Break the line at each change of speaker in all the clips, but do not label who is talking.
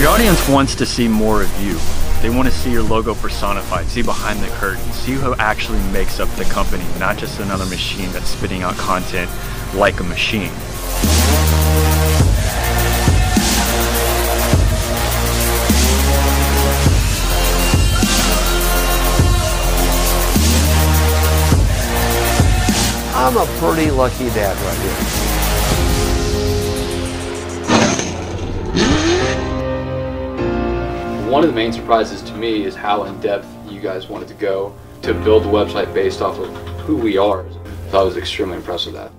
Your audience wants to see more of you. They want to see your logo personified, see behind the curtain, see who actually makes up the company, not just another machine that's spitting out content like a machine.
I'm a pretty lucky dad right here.
One of the main surprises to me is how in-depth you guys wanted to go to build the website based off of who we are. So I was extremely impressed with that.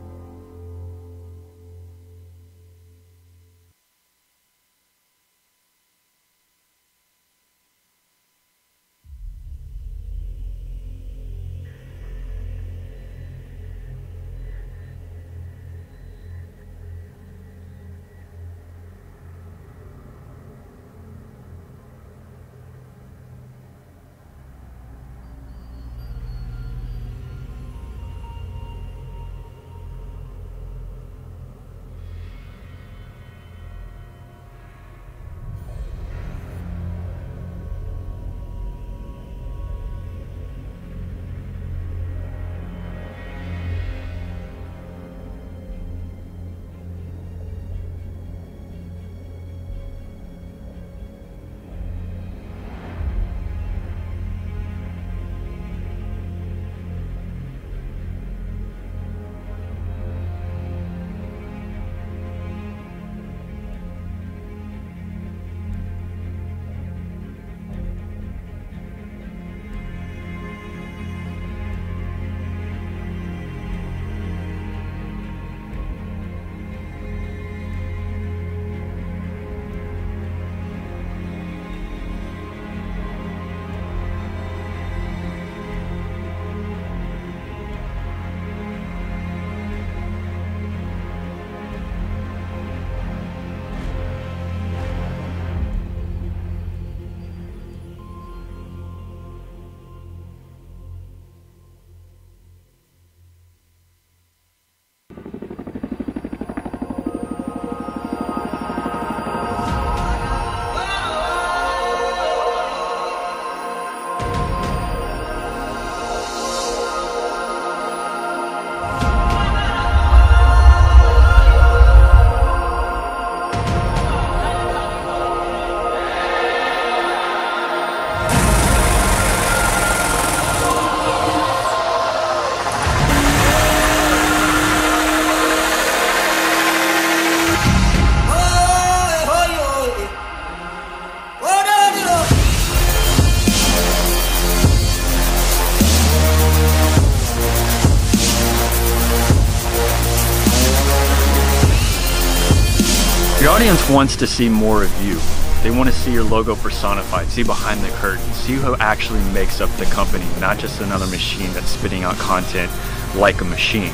Your audience wants to see more of you. They want to see your logo personified, see behind the curtain, see who actually makes up the company, not just another machine that's spitting out content like a machine.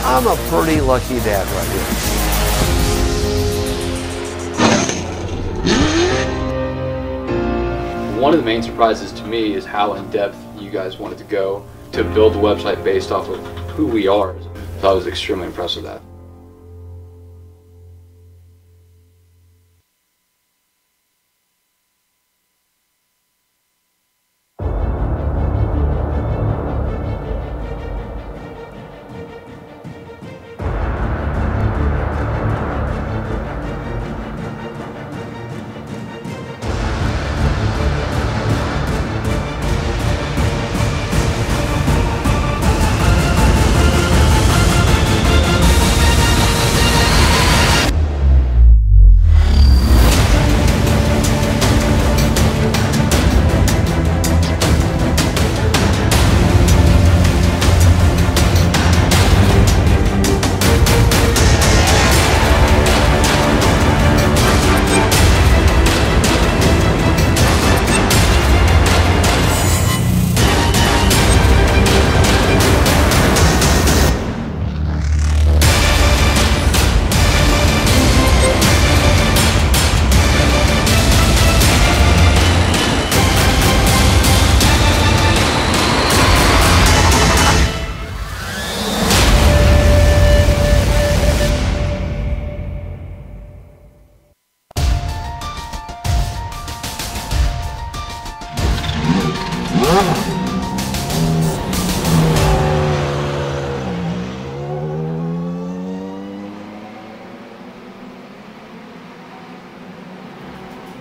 I'm a pretty lucky dad right here.
One of the main surprises to me is how in-depth you guys wanted to go to build the website based off of who we are. So I was extremely impressed with that.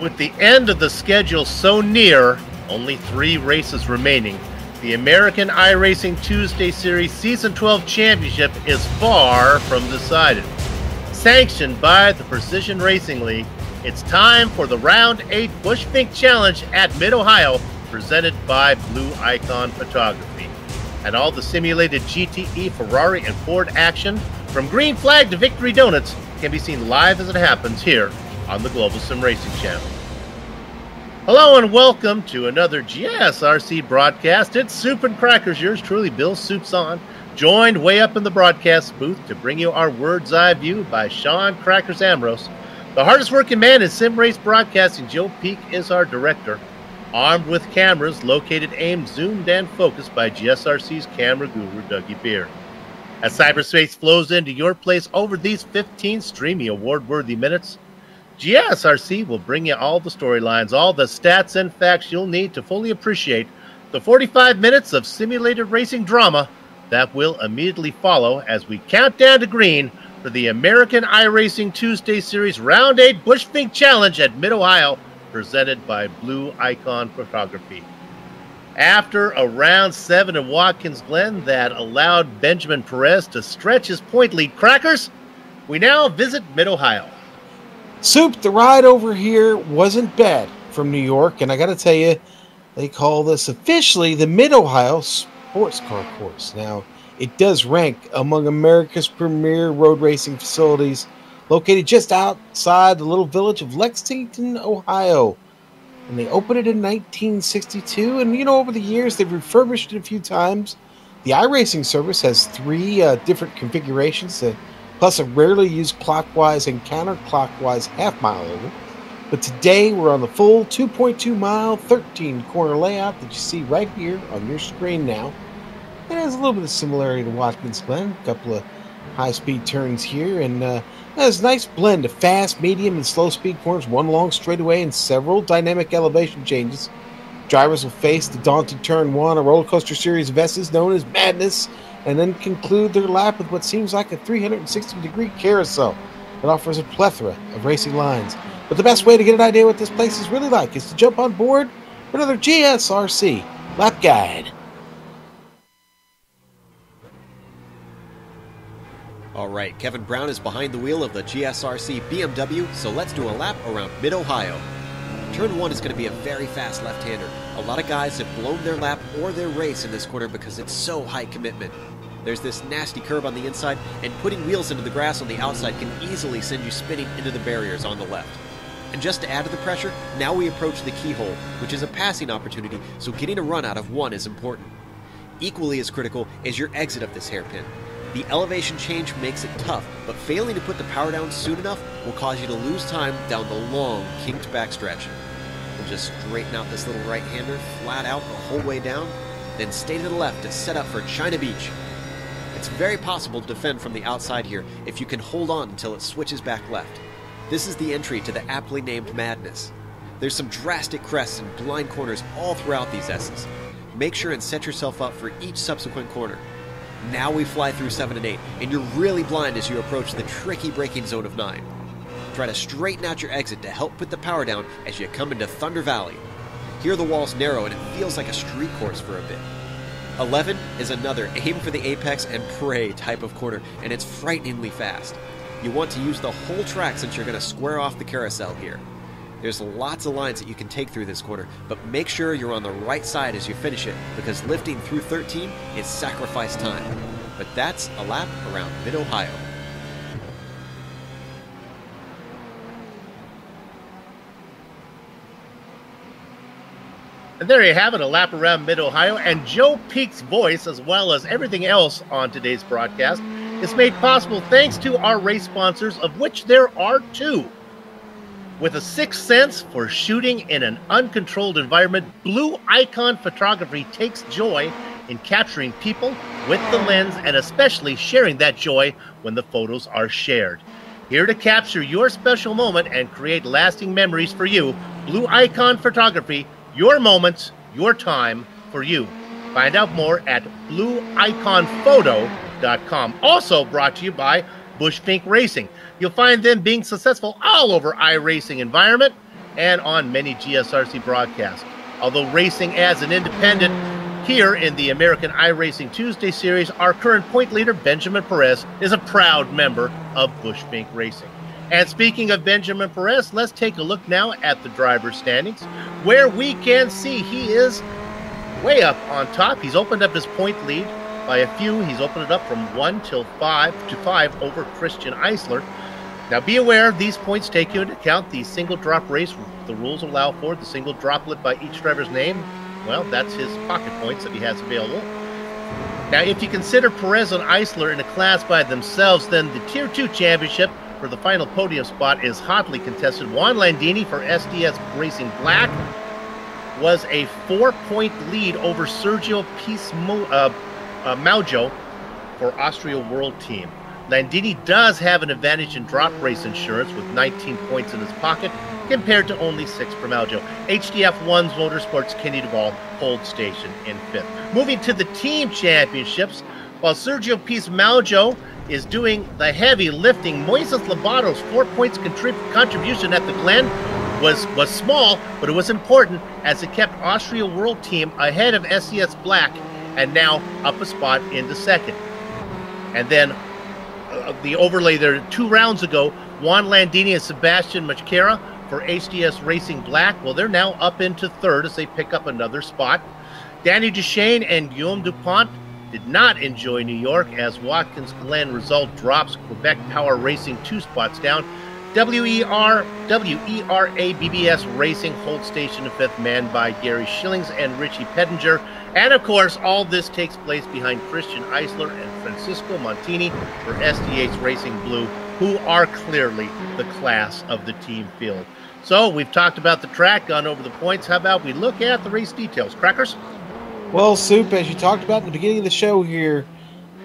With the end of the schedule so near, only 3 races remaining, the American iRacing Tuesday Series Season 12 Championship is far from decided. Sanctioned by the Precision Racing League, it's time for the Round 8 Bush Fink Challenge at Mid-Ohio, presented by Blue Icon Photography. And all the simulated GTE, Ferrari, and Ford action, from green flag to victory donuts, can be seen live as it happens here on the Global SimRacing Channel. Hello and welcome to another GSRC broadcast. It's Soup and Crackers, yours truly, Bill Soup's on, joined way up in the broadcast booth to bring you our Word's Eye view by Sean Crackers Ambrose. The hardest working man in sim race broadcasting, Joe Peak, is our director. Armed with cameras located, aimed, zoomed, and focused by GSRC's camera guru, Dougie Beard. As cyberspace flows into your place over these 15 streaming award-worthy minutes, GSRC will bring you all the storylines, all the stats and facts you'll need to fully appreciate the 45 minutes of simulated racing drama that will immediately follow as we count down to green for the American iRacing Tuesday Series Round 8 Bush Fink Challenge at Mid-Ohio, presented by Blue Icon Photography. After a round 7 in Watkins Glen that allowed Benjamin Perez to stretch his point lead, Crackers, we now visit Mid-Ohio.
Soup, the ride over here wasn't bad from New York, and I got to tell you, they call this officially the Mid-Ohio Sports Car Course. Now, it does rank among America's premier road racing facilities, located just outside the little village of Lexington, Ohio. And they opened it in 1962, and over the years they've refurbished it a few times. The iRacing service has 3 different configurations, plus a rarely used clockwise and counterclockwise half-mile oval. But today we're on the full 2.2-mile, 13-corner layout that you see right here on your screen now. It has a little bit of similarity to Watkins Glen, a couple of high-speed turns here, and has a nice blend of fast, medium, and slow-speed corners, one long straightaway, and several dynamic elevation changes. Drivers will face the daunting Turn 1, a roller coaster series of S's known as Madness, and then conclude their lap with what seems like a 360-degree carousel that offers a plethora of racing lines. But the best way to get an idea what this place is really like is to jump on board for another GSRC lap guide.
Alright, Kevin Brown is behind the wheel of the GSRC BMW, so let's do a lap around Mid-Ohio. Turn 1 is going to be a very fast left-hander. A lot of guys have blown their lap or their race in this corner because it's so high commitment. There's this nasty curb on the inside, and putting wheels into the grass on the outside can easily send you spinning into the barriers on the left. And just to add to the pressure, now we approach the keyhole, which is a passing opportunity, so getting a run out of 1 is important. Equally as critical is your exit of this hairpin. The elevation change makes it tough, but failing to put the power down soon enough will cause you to lose time down the long, kinked backstretch. We'll just straighten out this little right-hander flat out the whole way down, then stay to the left to set up for China Beach. It's very possible to defend from the outside here if you can hold on until it switches back left. This is the entry to the aptly named Madness. There's some drastic crests and blind corners all throughout these S's. Make sure and set yourself up for each subsequent corner. Now we fly through 7 and 8, and you're really blind as you approach the tricky braking zone of 9. Try to straighten out your exit to help put the power down as you come into Thunder Valley. Here the wall's narrow and it feels like a street course for a bit. 11 is another aim for the apex and pray type of corner, and it's frighteningly fast. You want to use the whole track since you're going to square off the carousel here. There's lots of lines that you can take through this corner, but make sure you're on the right side as you finish it, because lifting through 13 is sacrifice time. But that's a lap around Mid-Ohio.
And there you have it, a lap around Mid-Ohio, and Joe Peak's voice, as well as everything else on today's broadcast, is made possible thanks to our race sponsors, of which there are 2. With a sixth sense for shooting in an uncontrolled environment, Blue Icon Photography takes joy in capturing people with the lens, and especially sharing that joy when the photos are shared. Here to capture your special moment and create lasting memories for you, Blue Icon Photography, your moments, your time for you. Find out more at blueiconphoto.com. Also brought to you by Bush Fink Racing. You'll find them being successful all over iRacing environment. and on many GSRC broadcasts. Although racing as an independent, here in the American iRacing Tuesday Series, our current point leader, Benjamin Perez, is a proud member of Bushbank Racing. And speaking of Benjamin Perez, let's take a look now at the driver's standings, where we can see he is way up on top. He's opened up his point lead by a few. He's opened it up from 1 to 5 over Christian Eisler. Now be aware, these points take into account the single drop race the rules allow for, the single droplet by each driver's name. Well, that's his pocket points that he has available. Now, if you consider Perez and Eisler in a class by themselves, then the Tier 2 championship for the final podium spot is hotly contested. Juan Landini for SDS Racing Black was a 4-point lead over Sergio Maujo for Austria World Team. Landini does have an advantage in drop race insurance with 19 points in his pocket compared to only 6 for Maujo. HDF1's Motorsports Kenny Duvall holds station in 5th. Moving to the team championships, while Sergio Maujo is doing the heavy lifting, Moises Lobato's 4 points contribution at the Glen was small, but it was important as it kept Austria World Team ahead of SES Black and now up a spot into 2nd. And then the overlay there 2 rounds ago, Juan Landini and Sebastian Mascara for HDS Racing Black. Well, they're now up into 3rd as they pick up another spot. Danny Duchesne and Guillaume Dupont did not enjoy New York as Watkins Glen result drops Quebec Power Racing 2 spots down. WERA BBS Racing holds station in 5th, manned by Gary Schillings and Richie Pettinger. And of course, all this takes place behind Christian Eisler and Francisco Montini for SDH Racing Blue, who are clearly the class of the team field. So we've talked about the track, gone over the points. How about we look at the race details? Crackers?
Well, Soup, as you talked about in the beginning of the show here,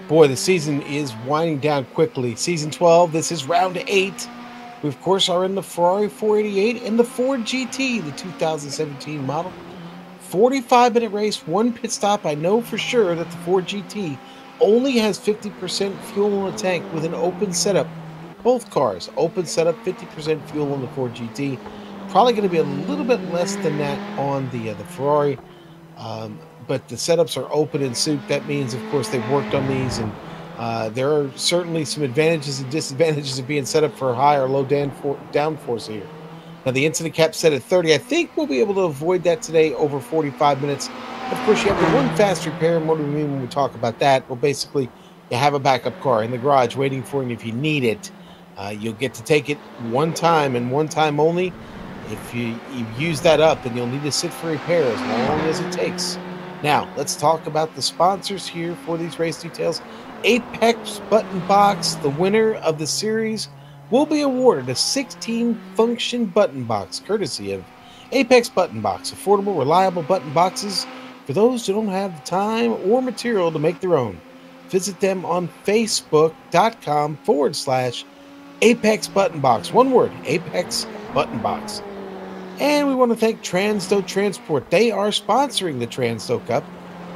boy, the season is winding down quickly. Season 12, this is round 8. We, of course, are in the Ferrari 488 and the Ford GT, the 2017 model. 45-minute race, 1 pit stop. I know for sure that the Ford GT only has 50% fuel in the tank with an open setup. Both cars, open setup, 50% fuel on the Ford GT. Probably going to be a little bit less than that on the Ferrari. But the setups are open in Soup. That means, of course, they've worked on these, and there are certainly some advantages and disadvantages of being set up for high or low downforce here. Now, the incident cap set at 30. I think we'll be able to avoid that today over 45 minutes. Of course, you have the one fast repair. And what do we mean when we talk about that? Well, basically, you have a backup car in the garage waiting for you, and if you need it, you'll get to take it one time and one time only. If you use that up, then you'll need to sit for repair as long as it takes. Now, let's talk about the sponsors here for these race details. Apex Button Box, the winner of the series, will be awarded a 16-function button box, courtesy of Apex Button Box. Affordable, reliable button boxes for those who don't have the time or material to make their own. Visit them on Facebook.com/Apex Button Box. One word, Apex Button Box. And we want to thank Transdo Transport. They are sponsoring the Transdo Cup.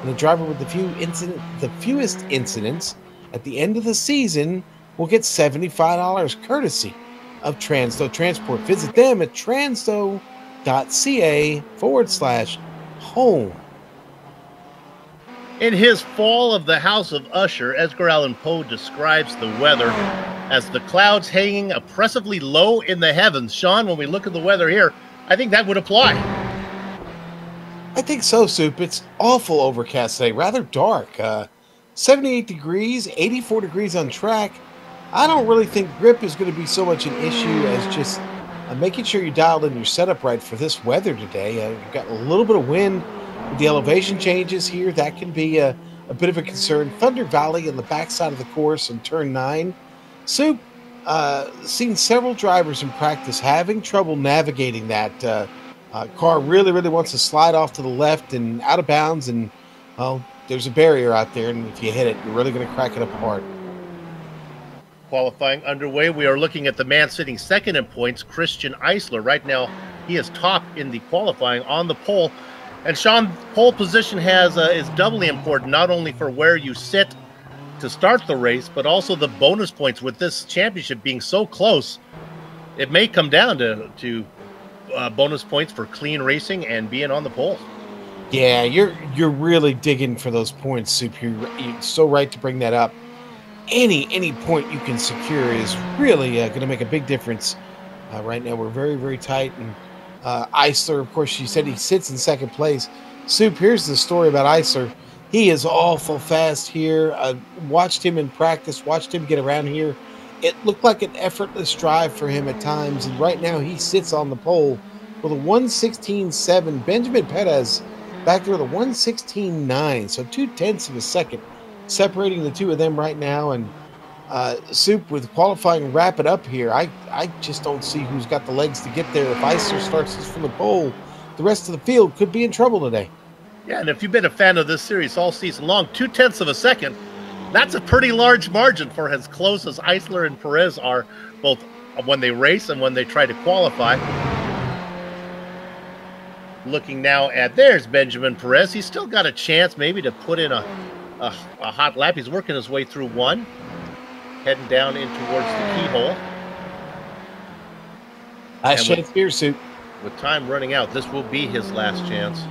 And the driver with the fewest incidents at the end of the season will get $75 courtesy of Transdo Transport. Visit them at transdo.ca/home.
In his Fall of the House of Usher, Edgar Allan Poe describes the weather as the clouds hanging oppressively low in the heavens. Sean, when we look at the weather here, I think that would apply.
I think so, Soup. It's awful overcast today, rather dark. 78 degrees, 84 degrees on track. I don't really think grip is going to be so much an issue as just making sure you dialed in your setup right for this weather today. You've got a little bit of wind with the elevation changes here. That can be a bit of a concern. Thunder Valley on the backside of the course in turn 9. Soup, seen several drivers in practice having trouble navigating that. Car really wants to slide off to the left and out of bounds, and well, there's a barrier out there, and if you hit it, you're really going to crack it up hard.
Qualifying underway. We are looking at the man sitting second in points, Christian Eisler. Right now, he is top in the qualifying on the pole. And Sean, pole position is doubly important, not only for where you sit to start the race, but also the bonus points with this championship being so close. It may come down to bonus points for clean racing and being on the pole.
Yeah, you're really digging for those points, Soup. You're so right to bring that up. Any point you can secure is really going to make a big difference. Right now, we're very, very tight. And Eisler, of course, you said he sits in second place. Soup, here's the story about Eisler. He is awful fast here. Watched him in practice, watched him get around here. It looked like an effortless drive for him at times. And right now, he sits on the pole with a 1:16.7. Benjamin Perez back there with a 1:16.9. So 0.2 of a second separating the two of them right now. And Soup, with qualifying wrap it up here, I just don't see who's got the legs to get there. If Eisler starts this from the pole, the rest of the field could be in trouble today.
Yeah, and if you've been a fan of this series all season long, 0.2 of a second, that's a pretty large margin for as close as Eisler and Perez are, both when they race and when they try to qualify. Looking now at there's Benjamin Perez. He's still got a chance maybe to put in a hot lap. He's working his way through one, heading down in towards the keyhole.
Last chance here, Soup.
With time running out, this will be his last chance.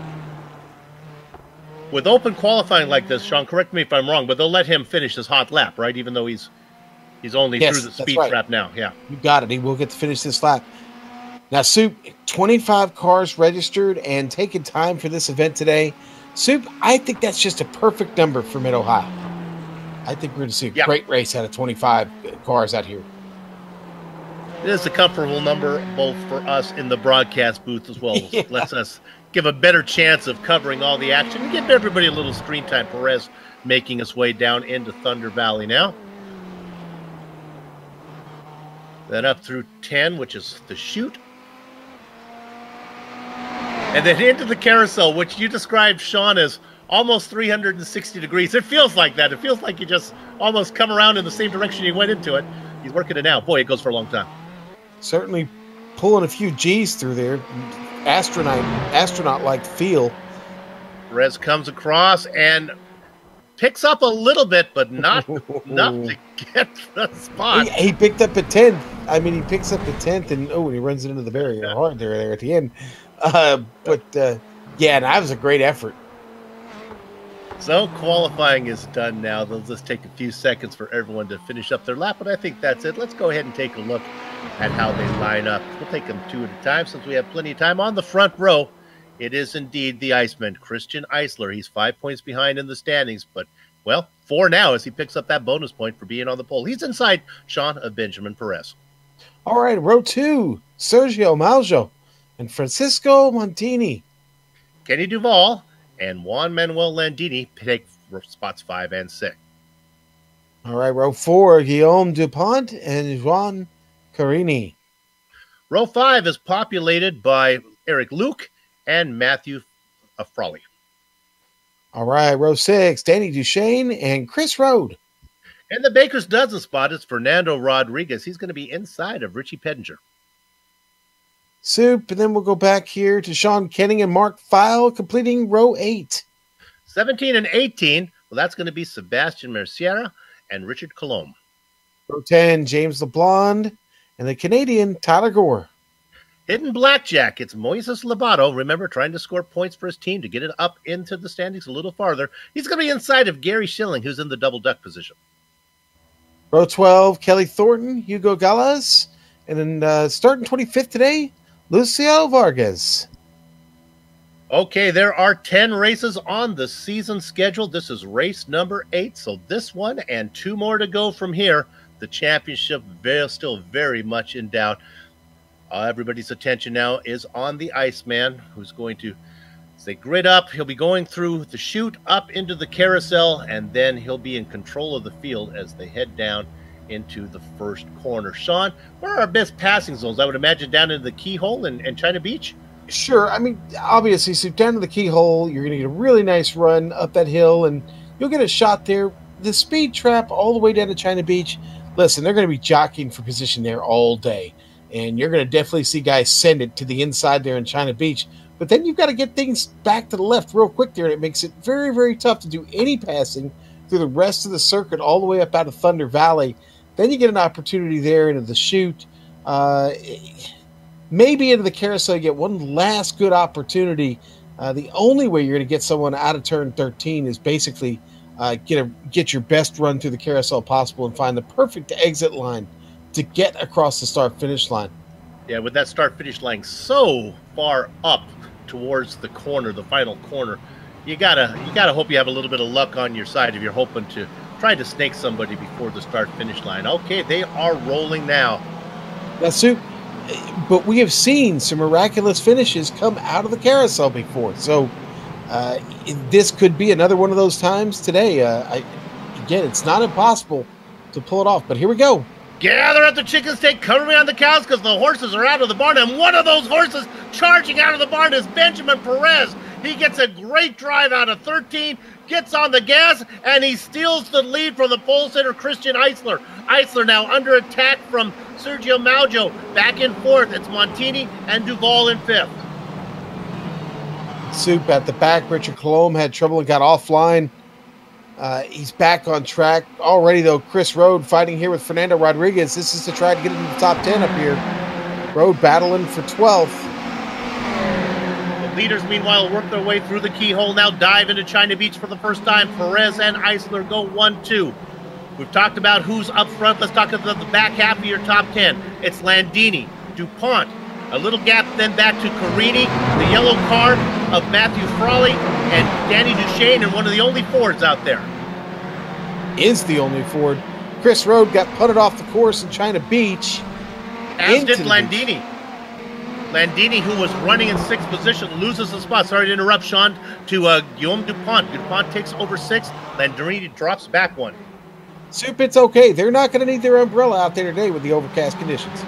With open qualifying like this, Sean, correct me if I'm wrong, but they'll let him finish his hot lap, right? Even though he's only through the speed trap now. Yeah,
you got it. He will get to finish this lap. Now, Soup, 25 cars registered and taking time for this event today. Soup, I think that's just a perfect number for Mid-Ohio. I think we're going to see a great race out of 25 cars out here.
It is a comfortable number both for us in the broadcast booth as well.
Yeah.
Lets us give a better chance of covering all the action and give everybody a little screen time. Perez making his way down into Thunder Valley now. Then up through 10, which is the chute. And then into the carousel, which you described, Sean, as almost 360 degrees. It feels like that. It feels like you just almost come around in the same direction you went into it. He's working it now. Boy, it goes for a long time.
Certainly pulling a few G's through there. Astronaut-like feel.
Perez comes across and picks up a little bit, but not enough to get the spot.
He picked up a 10th. I mean, he picks up a 10th, and he runs it into the barrier hard there at the end. Yeah, that was a great effort.
So qualifying is done now. They'll just take a few seconds for everyone to finish up their lap, but I think that's it. Let's go ahead and take a look at how they line up. We'll take them two at a time since we have plenty of time. On the front row, it is indeed the Iceman, Christian Eisler. He's 5 points behind in the standings, but, 4 now as he picks up that bonus point for being on the pole. He's inside, Sean, of Benjamin Perez.
All right, row 2, Sergio Maljo and Francisco Montini.
Kenny Duval and Juan Manuel Landini take spots 5 and 6.
All right, row 4, Guillaume Dupont and Juan Carini.
Row 5 is populated by Eric Luke and Matthew Frawley.
All right, row 6, Danny Duchesne and Chris Rode.
And the Baker's Dozen spot is Fernando Rodriguez. He's going to be inside of Richie Pedinger.
Soup, and then we'll go back here to Sean Kenning and Mark File, completing row 8.
17 and 18, that's going to be Sebastian Merciera and Richard Colomb.
Row 10, James LeBlond and the Canadian Tyler Gore.
Hidden Blackjack, it's Moises Lobato, remember, trying to score points for his team to get it up into the standings a little farther. He's going to be inside of Gary Schilling, who's in the double duck position.
Row 12, Kelly Thornton, Hugo Galaz, and then starting 25th today, Lucio Vargas.
Okay, there are 10 races on the season schedule. This is race number 8, so this one and 2 more to go from here. The championship still very much in doubt. Everybody's attention now is on the Iceman, who's going to, as they grid up, he'll be going through the chute up into the carousel, and then he'll be in control of the field as they head down into the first corner. Sean, where are our best passing zones? I would imagine down into the keyhole and China Beach?
Sure. I mean, obviously, so down to the keyhole, you're going to get a really nice run up that hill, and you'll get a shot there. The speed trap all the way down to China Beach, listen, they're going to be jockeying for position there all day. And you're going to definitely see guys send it to the inside there in China Beach. But then you've got to get things back to the left real quick there, and it makes it very, very tough to do any passing through the rest of the circuit all the way up out of Thunder Valley. Then you get an opportunity there into the chute. maybe into the carousel, you get one last good opportunity. The only way you're going to get someone out of turn 13 is basically get your best run through the carousel possible and find the perfect exit line to get across the start-finish line.
Yeah, with that start-finish line so far up towards the corner, the final corner, you gotta hope you have a little bit of luck on your side if you're hoping to try to snake somebody before the start-finish line. Okay, they are rolling now.
Now, Soup, but we have seen some miraculous finishes come out of the carousel before, so this could be another one of those times today. Again, it's not impossible to pull it off, but here we go.
Gather at the chicken steak, cover me on the cows, because the horses are out of the barn, and one of those horses charging out of the barn is Benjamin Perez. He gets a great drive out of 13, gets on the gas, and he steals the lead from the pole sitter, Christian Eisler. Eisler now under attack from Sergio Maujo. Back and forth, it's Montini and Duval in fifth.
Soup at the back. Richard Colomb had trouble and got offline. He's back on track. Already, though, Chris Rode fighting here with Fernando Rodriguez. This is to try to get into the top 10 up here. Rode battling for 12th.
The leaders, meanwhile, work their way through the keyhole. Now dive into China Beach for the first time. Perez and Eisler go 1-2. We've talked about who's up front. Let's talk about the back half of your top 10. It's Landini, DuPont, a little gap then back to Carini, the yellow car of Matthew Frawley, and Danny Duchesne, and one of the only Fords out there.
Is the only Ford. Chris Rode got putted off the course in China Beach.
As did Landini. Landini, who was running in 6th position, loses the spot. Sorry to interrupt, Sean, to Guillaume DuPont. DuPont takes over 6th. Landini drops back one.
Soup, it's okay. They're not going to need their umbrella out there today with the overcast conditions.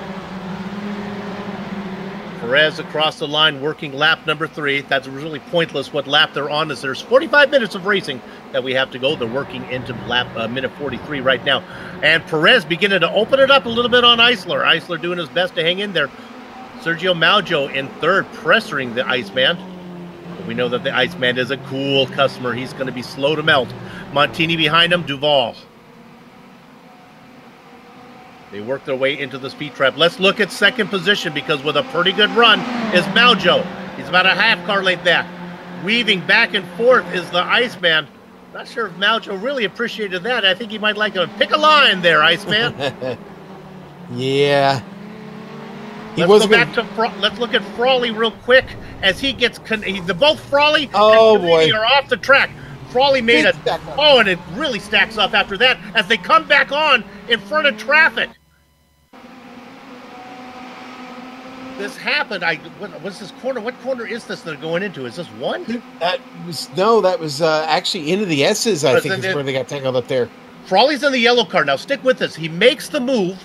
Perez across the line, working lap number 3. That's really pointless what lap they're on, as there's 45 minutes of racing that we have to go. They're working into lap minute 43 right now. And Perez beginning to open it up a little bit on Eisler. Eisler doing his best to hang in there. Sergio Maujo in 3rd, pressuring the Iceman. But we know that the Iceman is a cool customer. He's going to be slow to melt. Montini behind him, Duval. They work their way into the speed trap. Let's look at 2nd position, because with a pretty good run is Maujo. He's about a half car length back. Weaving back and forth is the Iceman. Not sure if Maujo really appreciated that. I think he might like to pick a line there, Iceman.
Yeah.
Let's look at Frawley real quick as he gets both Frawley and
boy,
are off the track. Frawley made and it really stacks up after that as they come back on in front of traffic. This happened. What's this corner? What corner is this they're going into? Is this one?
That was actually into the S's, I think, is where they got tangled up there.
Frawley's in the yellow car. Now stick with this. He makes the move,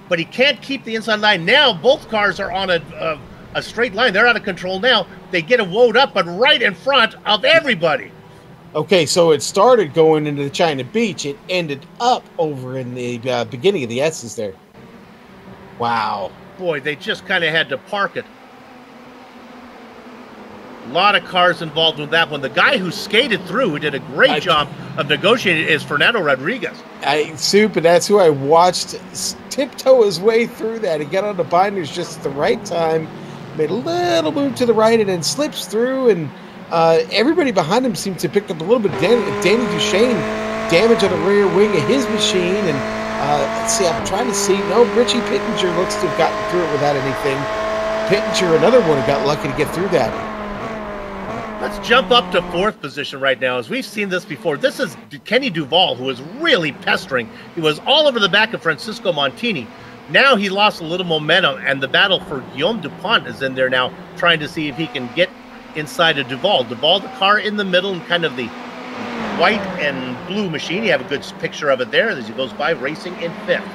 but he can't keep the inside line. Now both cars are on a straight line. They're out of control now. They get a woed up, but right in front of everybody.
Okay, so it started going into the China Beach. It ended up over in the beginning of the S's there. Wow.
Boy, they just kind of had to park it. A lot of cars involved with that one. The guy who skated through, who did a great job of negotiating, is Fernando Rodriguez.
Soup, and that's who I watched tiptoe his way through that. He got on the binders just at the right time, made a little move to the right, and then slips through, and everybody behind him seemed to pick up a little bit of Danny Duchesne damage on the rear wing of his machine, and let's see, I'm trying to see. No, Richie Pittenger looks to have gotten through it without anything. Pittenger, another one who got lucky to get through that.
Let's jump up to 4th position right now. As we've seen this before, this is Kenny Duval, who is really pestering. He was all over the back of Francisco Montini. Now he lost a little momentum, and the battle for Guillaume DuPont is in there now, trying to see if he can get inside of Duval. Duval, the car in the middle, and kind of the white and blue machine. You have a good picture of it there as he goes by, racing in 5th.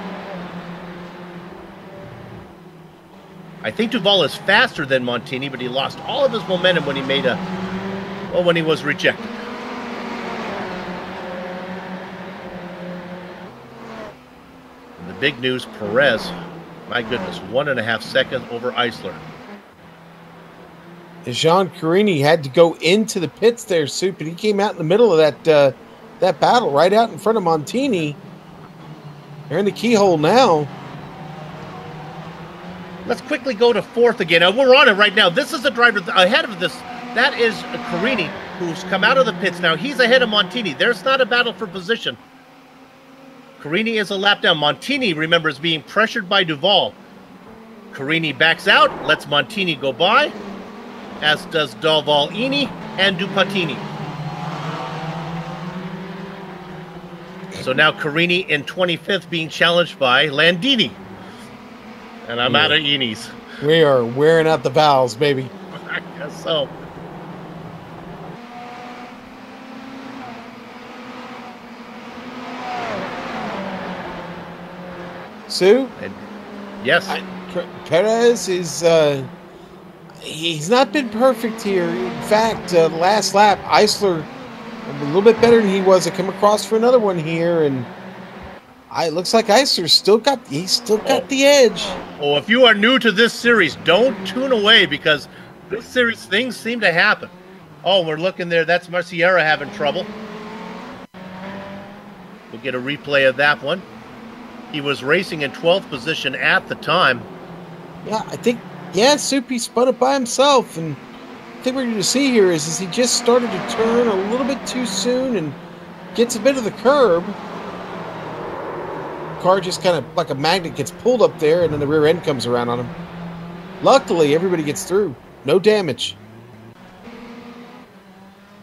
I think Duval is faster than Montini, but he lost all of his momentum when he made when he was rejected. And the big news, Perez, my goodness, 1.5 seconds over Eisler.
Jean Carini had to go into the pits there, Soup, and he came out in the middle of that battle, right out in front of Montini. They're in the keyhole now.
Let's quickly go to fourth again. We're on it right now. This is the driver ahead of this. That is Carini, who's come out of the pits now. He's ahead of Montini. There's not a battle for position. Carini is a lap down. Montini, remember, is being pressured by Duval. Carini backs out, lets Montini go by, as does Dalvalini and Dupatini. So now Carini in 25th being challenged by Landini. And I'm out of Enis.
We are wearing out the valves, baby.
I guess so.
Sue?
Yes.
Perez is, he's not been perfect here. In fact, last lap, Eisler, a little bit better than he was. I come across for another one here, and it looks like Eisler's still got the edge.
Oh, if you are new to this series, don't tune away, because this series, things seem to happen. Oh, we're looking there. That's Marciera having trouble. We'll get a replay of that one. He was racing in 12th position at the time.
Yeah, I think, Soupy spun it by himself, and I think what we're going to see here is he just started to turn a little bit too soon and gets a bit of the curb. Car just kind of like a magnet gets pulled up there, and then the rear end comes around on him. Luckily, everybody gets through. No damage.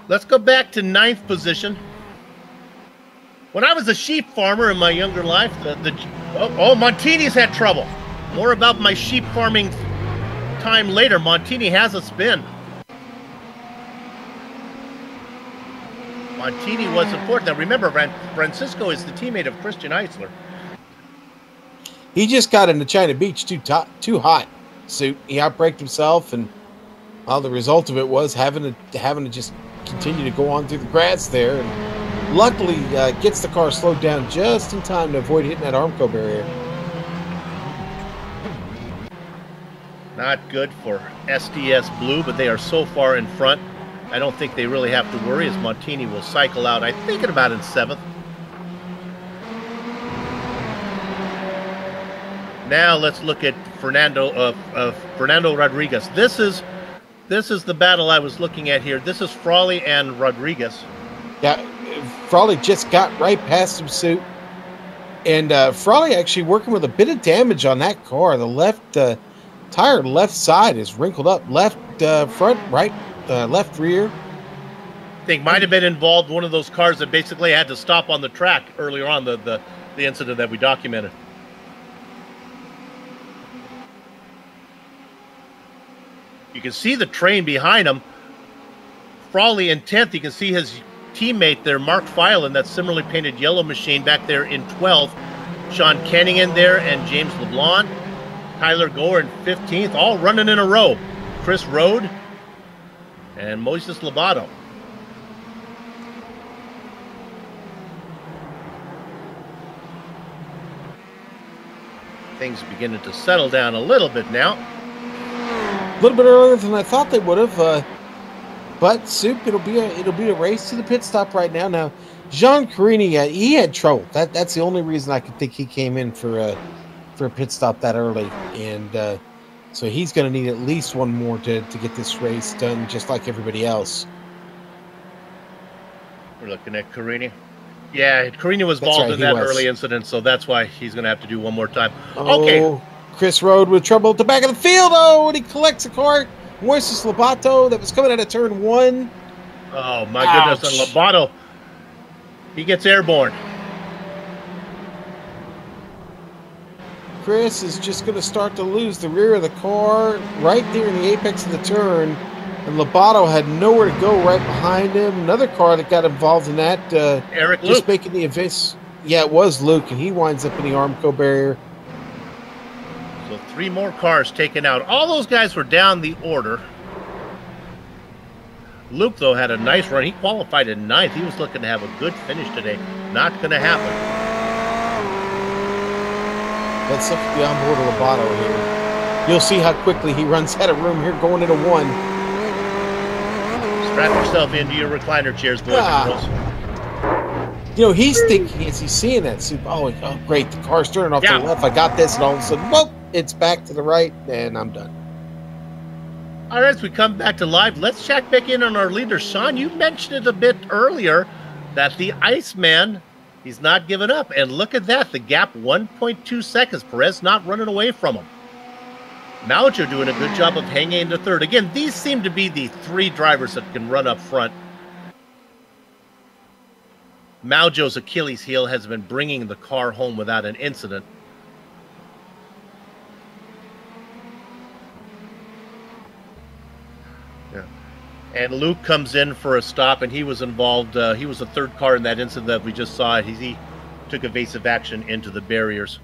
Let's go back to 9th position. When I was a sheep farmer in my younger life, Montini's had trouble. More about my sheep farming time later. Montini has a spin. Montini was important. Now remember, Francisco is the teammate of Christian Eisler.
He just got into China Beach too hot. Suit. He outbraked himself, and the result of it was having to just continue to go on through the grass there. And luckily, gets the car slowed down just in time to avoid hitting that Armco barrier.
Not good for SDS Blue, but they are so far in front, I don't think they really have to worry, as Montini will cycle out, I think, at about in 7th. Now let's look at Fernando Rodriguez. This is the battle I was looking at here. This is Frawley and Rodriguez.
Yeah, Frawley just got right past him, Suit. And Frawley actually working with a bit of damage on that car. The left tire left side is wrinkled up. Left front, right, left rear.
I think might have been involved one of those cars that basically had to stop on the track earlier on, the incident that we documented. You can see the train behind him. Frawley in 10th. You can see his teammate there, Mark File, in that similarly painted yellow machine back there in 12th. Sean Kenningen there and James LeBlanc. Tyler Gore in 15th, all running in a row. Chris Rode and Moises Lobato. Things beginning to settle down a little bit now.
A little bit earlier than I thought they would have, but Soup, it'll be a race to the pit stop right now. Now, Jean Carini, he had trouble. That's the only reason I could think he came in for a pit stop that early, and so he's going to need at least one more to get this race done, just like everybody else.
We're looking at Carini. Yeah, Carini was involved in that early incident, so that's why he's going to have to do one more time. Okay.
Chris Rode with trouble at the back of the field. Oh, and he collects a car. Moises Lobato that was coming out of turn 1.
Oh, my goodness. And Lobato, he gets airborne.
Chris is just going to start to lose the rear of the car right there in the apex of the turn. And Lobato had nowhere to go right behind him. Another car that got involved in that.
Eric
just
Luke.
Making the events. Yeah, it was Luke, and he winds up in the Armco barrier.
So 3 more cars taken out. All those guys were down the order. Luke, though, had a nice run. He qualified in 9th. He was looking to have a good finish today. Not going to happen.
Let's be on board with Lobato here. You'll see how quickly he runs out of room here going into 1.
Strap yourself into your recliner chairs, boys and girls.
You know, he's thinking as he's seeing that Soup, oh great, the car's turning off to the left. I got this, and all of a sudden, whoa, it's back to the right, and I'm done.
All right, as we come back to live, let's check back in on our leader. Sean, you mentioned it a bit earlier that the Iceman, he's not giving up. And look at that, the gap 1.2 seconds. Perez not running away from him. Maujo doing a good job of hanging into third. Again, these seem to be the three drivers that can run up front. Maujo's Achilles heel has been bringing the car home without an incident. Yeah. And Luke comes in for a stop, and he was involved. He was the third car in that incident that we just saw. He took evasive action into the barriers.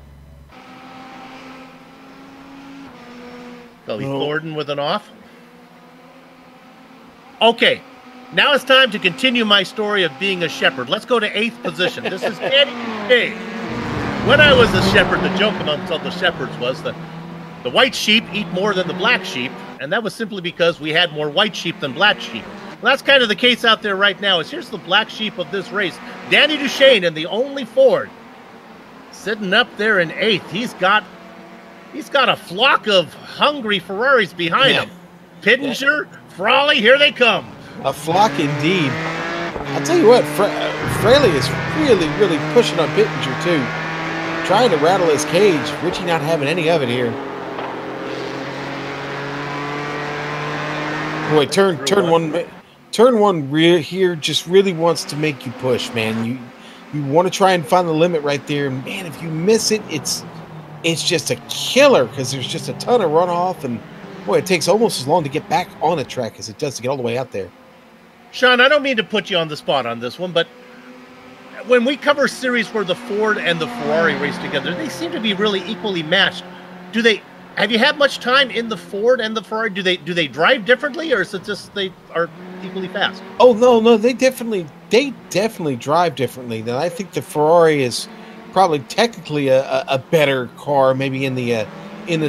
Gully Thornton with an off. Okay, now it's time to continue my story of being a shepherd. Let's go to 8th position. This is Danny Day. When I was a shepherd, the joke amongst all the shepherds was the white sheep eat more than the black sheep, and that was simply because we had more white sheep than black sheep. Well, that's kind of the case out there right now. Here's the black sheep of this race. Danny Duchesne in the only Ford, sitting up there in 8th. He's got a flock of hungry Ferraris behind him. Pittenger, Frawley, here they come.
A flock indeed. I'll tell you what, Fraley is really, really pushing on Pittenger too. Trying to rattle his cage. Richie not having any of it here. Boy, turn one here just really wants to make you push, man. You want to try and find the limit right there. And man, if you miss it, it's just a killer because there's just a ton of runoff, and boy, it takes almost as long to get back on the track as it does to get all the way out there.
Sean, I don't mean to put you on the spot on this one, but when we cover series where the Ford and the Ferrari race together, they seem to be really equally matched. Have you had much time in the Ford and the Ferrari? Do they drive differently, or is it just they are equally fast?
Oh no, they definitely drive differently. Then I think the Ferrari is probably technically a better car, maybe in the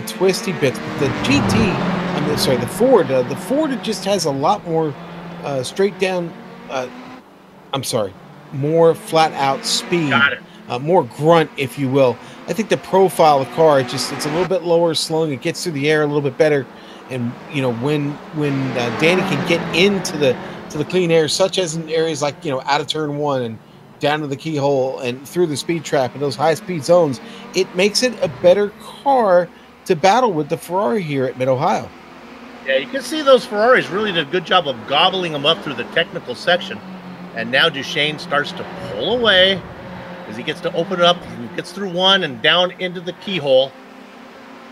twisty bits. But the Ford. The Ford just has a lot more straight down. More flat out speed. Got it. More grunt, if you will. I think the profile of the car, it's a little bit lower slung. It gets through the air a little bit better, and when Danny can get into the clean air, such as in areas like out of turn one and down to the keyhole and through the speed trap and those high speed zones, it makes it a better car to battle with the Ferrari here at Mid-Ohio.
Yeah, you can see those Ferraris really did a good job of gobbling them up through the technical section, and now Duchesne starts to pull away as he gets to open it up. He gets through one and down into the keyhole,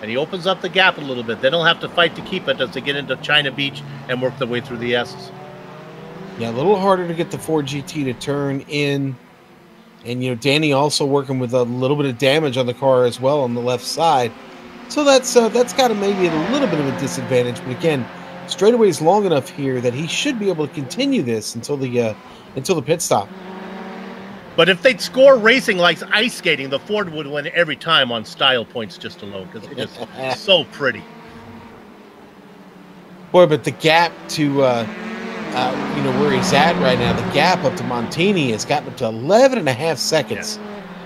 and he opens up the gap a little bit. Then he'll have to fight to keep it as they get into China Beach and work their way through the S's.
Yeah, a little harder to get the Ford GT to turn in. And, Danny also working with a little bit of damage on the car as well on the left side. So that's got him maybe at a little bit of a disadvantage. But again, straightaway is long enough here that he should be able to continue this until the pit stop.
But if they'd score racing like ice skating, the Ford would win every time on style points just alone because it is so pretty.
Boy, but the gap to where he's at right now, the gap up to Montini has gotten up to 11.5 seconds,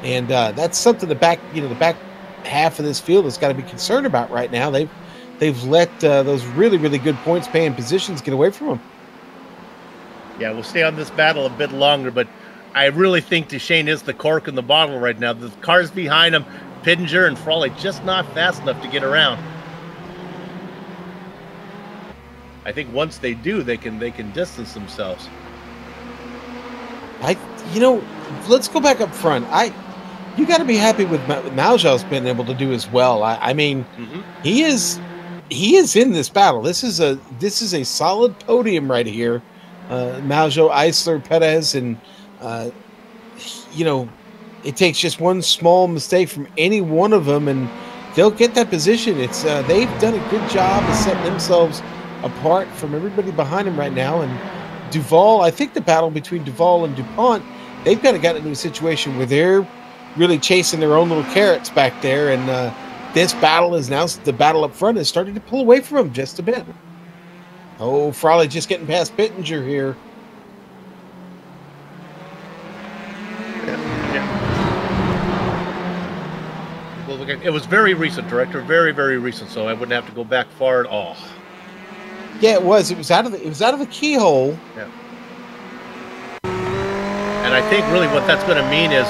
and that's something the back half of this field has got to be concerned about right now. They've let those really, really good points paying positions get away from them.
Yeah, we'll stay on this battle a bit longer, but I really think Duchesne is the cork in the bottle right now. The cars behind him, Pittenger and Frawley, just not fast enough to get around. I think once they do, they can distance themselves.
Let's go back up front. You got to be happy with Maujo's been able to do as well. He is in this battle. This is a solid podium right here. Maujo, Eisler, Perez, and it takes just one small mistake from any one of them, and they'll get that position. It's they've done a good job of setting themselves apart from everybody behind them right now. And Duval, I think the battle between Duval and DuPont, they've kind of gotten into a situation where they're really chasing their own little carrots back there, and this battle is now, the battle up front is starting to pull away from them just a bit. Oh, Frawley just getting past Pittenger here.
We'll It was very recent, Director. Very, very recent. So I wouldn't have to go back far at all.
Yeah, it was. It was out of the keyhole.
Yeah. And I think really what that's going to mean is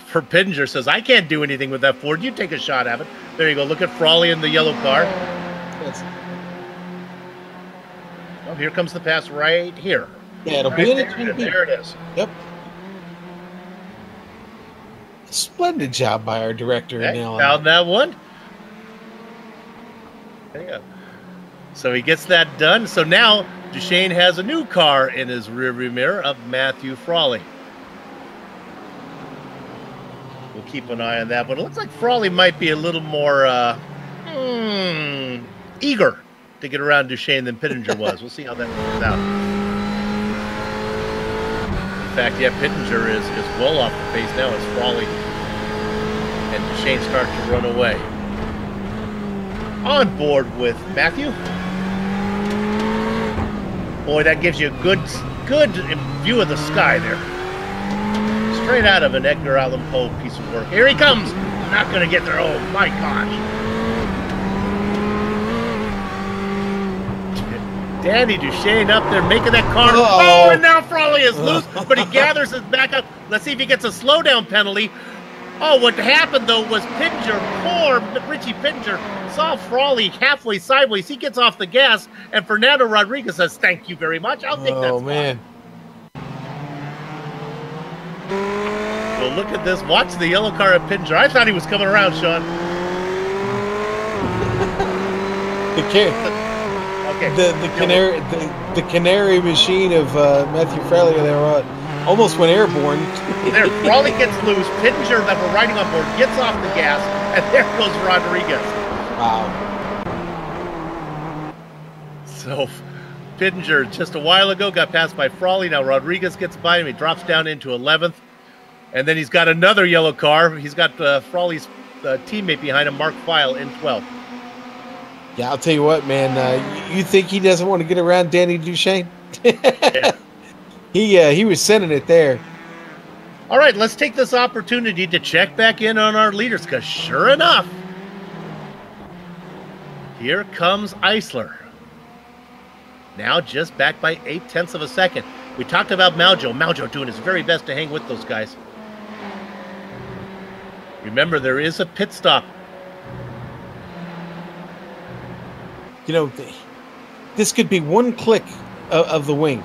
for Pittenger says, I can't do anything with that Ford. You take a shot at it. There you go. Look at Frawley in the yellow car.
Yes.
Oh, here comes the pass right here.
Yeah, it'll
Right
be in
there,
it.
there it is.
Yep. Splendid job by our director.
Okay,
Now
found that one. There you go. So he gets that done. So now Duchesne has a new car in his rearview mirror of Matthew Frawley. We'll keep an eye on that, but it looks like Frawley might be a little more eager to get around Duchesne than Pittenger was. We'll see how that works out. In fact, yeah, Pittenger is well off the pace now as Frawley and Duchesne start to run away. On board with Matthew. Boy, that gives you a good view of the sky there. Straight out of an Edgar Allan Poe piece of work. Here he comes. Not going to get there. Oh, my gosh. Danny Duchesne up there making that car.
Uh-oh.
Oh, and now Frawley is loose, but he gathers his back up. Let's see if he gets a slowdown penalty. Oh, what happened, though, was Pittenger, poor Richie Pittenger, saw Frawley halfway sideways. He gets off the gas, and Fernando Rodriguez says, thank you very much. I'll take that.
Oh, man.
Well, look at this. Watch the yellow car of Pittenger. I thought he was coming around, Sean.
The canary machine of Matthew Frawley there almost went airborne.
There, Frawley gets loose. Pittenger, that we're riding on board, gets off the gas, and there goes Rodriguez.
Wow.
So, Pittenger, just a while ago, got passed by Frawley. Now Rodriguez gets by him. He drops down into 11th. And then he's got another yellow car. He's got Frawley's teammate behind him, Mark Feil, in 12th.
Yeah, I'll tell you what, man. You think he doesn't want to get around Danny Duchesne?
Yeah.
He was sending it there.
All right, let's take this opportunity to check back in on our leaders, because sure enough, here comes Eisler. Now just back by 0.8 of a second. We talked about Maujo. Maujo doing his very best to hang with those guys. Remember, there is a pit stop.
You know, this could be one click of the wing.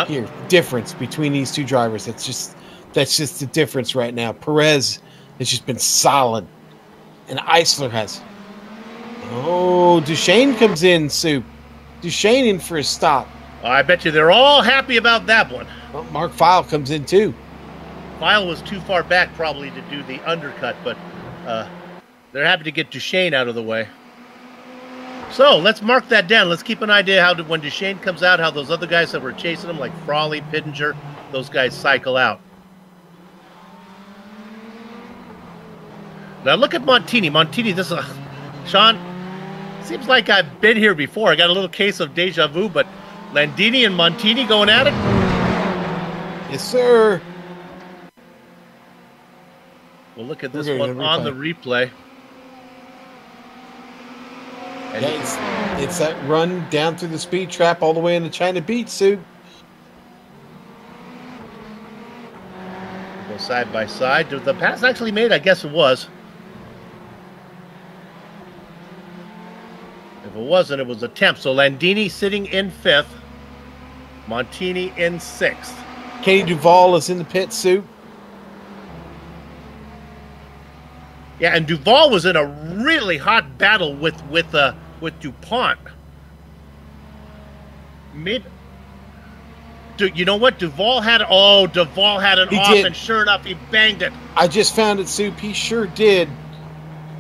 Here, difference between these two drivers. That's just the difference right now. Perez has just been solid, and Eisler has. Oh, Duchesne comes in, Soup. Duchesne in for a stop.
I bet you they're all happy about that one.
Well, Mark Feil comes in too.
Feil was too far back probably to do the undercut, but they're happy to get Duchesne out of the way. So let's mark that down. Let's keep an idea how when Duchesne comes out, how those other guys that were chasing him, like Frawley, Pittenger, those guys cycle out. Now look at Montini. Montini, this is Sean, seems like I've been here before. I got a little case of deja vu, but Landini and Montini going at it?
Yes, sir.
We'll look at this one on the replay.
Yeah, it's that run down through the speed trap all the way into China Beach, Sue.
Go side by side. Did the pass actually made? I guess it was. If it wasn't, it was an attempt. So Landini sitting in 5th. Montini in 6th.
Kenny Duval is in the pit, Sue.
Yeah, and Duval was in a really hot battle with DuPont. You know what? Duval had an off, and sure enough, he banged it.
I just found it, Soup. He sure did.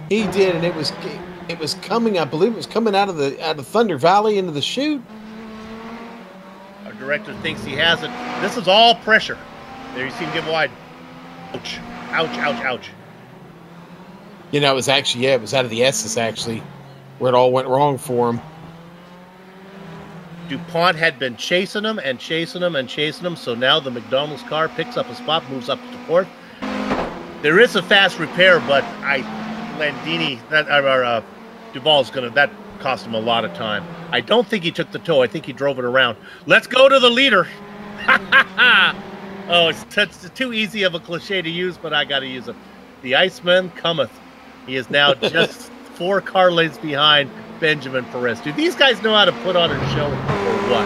He did, and it was coming. I believe it was coming out of Thunder Valley into the chute.
Our director thinks he has it. This is all pressure. There, you see him get wide. Ouch! Ouch! Ouch! Ouch!
You know, it was out of the S's actually, where it all went wrong for him.
DuPont had been chasing him and chasing him and chasing him, so now the McDonald's car picks up a spot, moves up to 4th. There is a fast repair, but Landini, Duval's that cost him a lot of time. I don't think he took the toe. I think he drove it around. Let's go to the leader. Oh, it's too easy of a cliche to use, but I got to use it. The Iceman cometh. He is now just 4 car lengths behind Benjamin Perez. Do these guys know how to put on a show or what?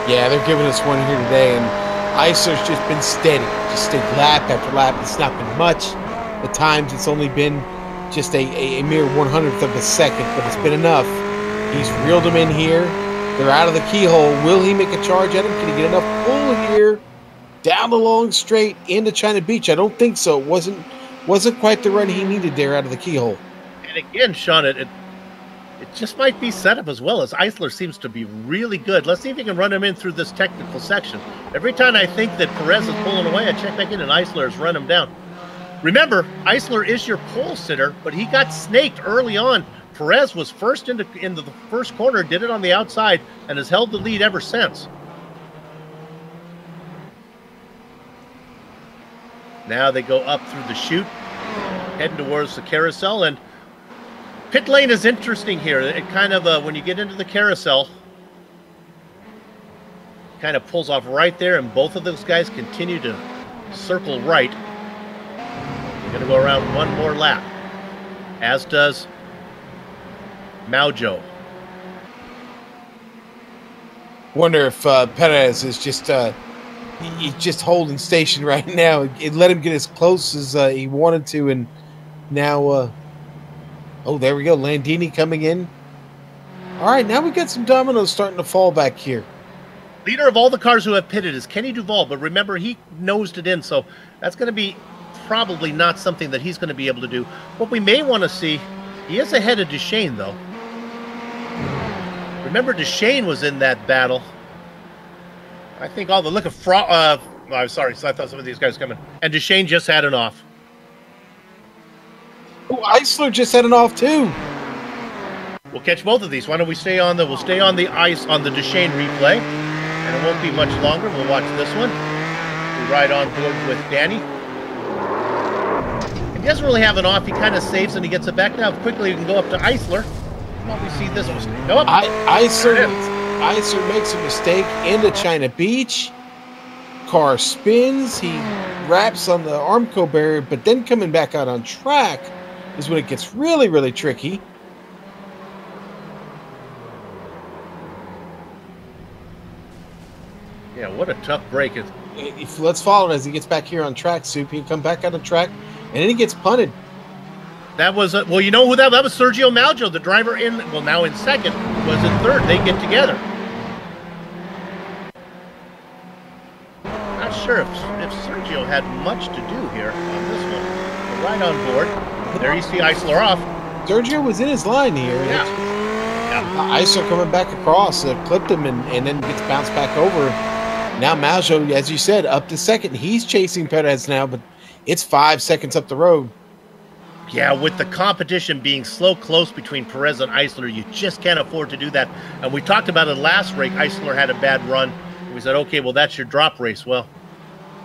Yeah, they're giving us one here today, and Eisler's just been steady. Just stayed lap after lap. It's not been much. At times, it's only been just a mere 100th of a second, but it's been enough. He's reeled them in here. They're out of the keyhole. Will he make a charge at him? Can he get enough pull here? Down the long straight into China Beach? I don't think so. It wasn't quite the run he needed there out of the keyhole.
And again, Sean, it just might be set up as well, as Eisler seems to be really good. Let's see if he can run him in through this technical section. Every time I think that Perez is pulling away, I check back in and Eisler has run him down. Remember, Eisler is your pole sitter, but he got snaked early on. Perez was first into the first corner, did it on the outside, and has held the lead ever since. Now they go up through the chute, heading towards the carousel, and pit lane is interesting here. It kind of, when you get into the carousel, kind of pulls off right there, and both of those guys continue to circle right. They're going to go around one more lap, as does Maujo.
Wonder if Perez is just he's just holding station right now. It let him get as close as he wanted to, and now oh, there we go. Landini coming in. All right, now we got some dominoes starting to fall back here.
Leader of all the cars who have pitted is Kenny Duval, but remember, he nosed it in, so that's going to be probably not something that he's going to be able to do. What we may want to see, he is ahead of Duchesne, though. Remember, Duchesne was in that battle. I think all the look of I'm sorry, so I thought some of these guys coming. And Duchesne just had an off.
Oh, Eisler just had an off too.
We'll catch both of these. Why don't we stay on the ice on the Duchesne replay, and it won't be much longer. We'll watch this one. We ride on board with Danny. He doesn't really have an off. He kind of saves and he gets it back. Now quickly we can go up to Eisler. Well, we see this mistake. Nope.
Eisler makes a mistake into China Beach. Car spins. He wraps on the Armco barrier, but then coming back out on track is when it gets really, really tricky.
Yeah, what a tough break.
Let's follow it as he gets back here on track, Soup. He come back out on track, and then he gets punted.
That was, well, you know who that was? Sergio Maujo, the driver now in second, was in third. They get together. Not sure if Sergio had much to do here on this one. But right on board. There you see Eisler off.
Sergio was in his line here.
Yeah.
Eisler coming back across, clipped him, and then gets bounced back over. Now Maujo, as you said, up to second. He's chasing Perez now, but it's 5 seconds up the road.
Yeah, with the competition being so close between Perez and Eisler, you just can't afford to do that. And we talked about it last race. Eisler had a bad run. We said, okay, well, that's your drop race. Well,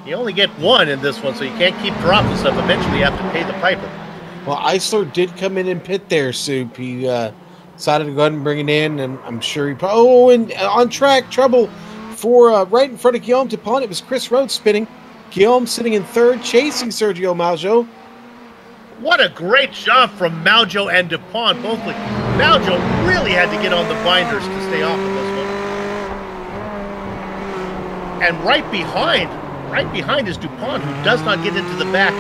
you only get one in this one, so you can't keep dropping stuff. Eventually, you have to pay the piper.
Well, Eisler did come in and pit there, Soup. He decided to go ahead and bring it in, and I'm sure he probably... Oh, and on track, trouble for right in front of Guillaume Dupont. It was Chris Rhodes spinning. Guillaume sitting in third, chasing Sergio Maujo.
What a great job from Maujo and Dupont. Both Maujo really had to get on the binders to stay off of this one. And right behind is Dupont, who does not get into the back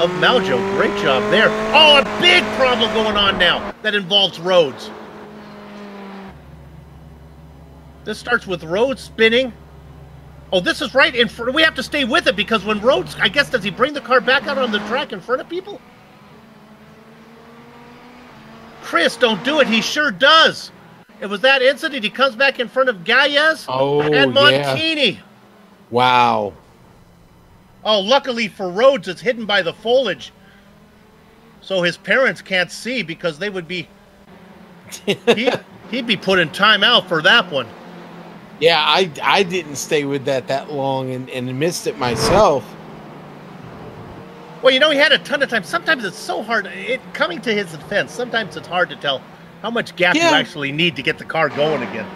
of Maujo. Great job there. Oh, a big problem going on now that involves Rhodes. This starts with Rhodes spinning. Oh, this is right in front. We have to stay with it because when Rhodes, I guess, does he bring the car back out on the track in front of people? Chris, don't do it. He sure does. It was that incident. He comes back in front of Galles and Montini.
Yeah. Wow.
Oh, luckily for Rhodes, it's hidden by the foliage. So his parents can't see because they would be... he'd be put in timeout for that one.
Yeah, I didn't stay with that long and missed it myself.
Well, you know, he had a ton of time. Sometimes it's so hard. Coming to his defense, sometimes it's hard to tell how much gas you actually need to get the car going again.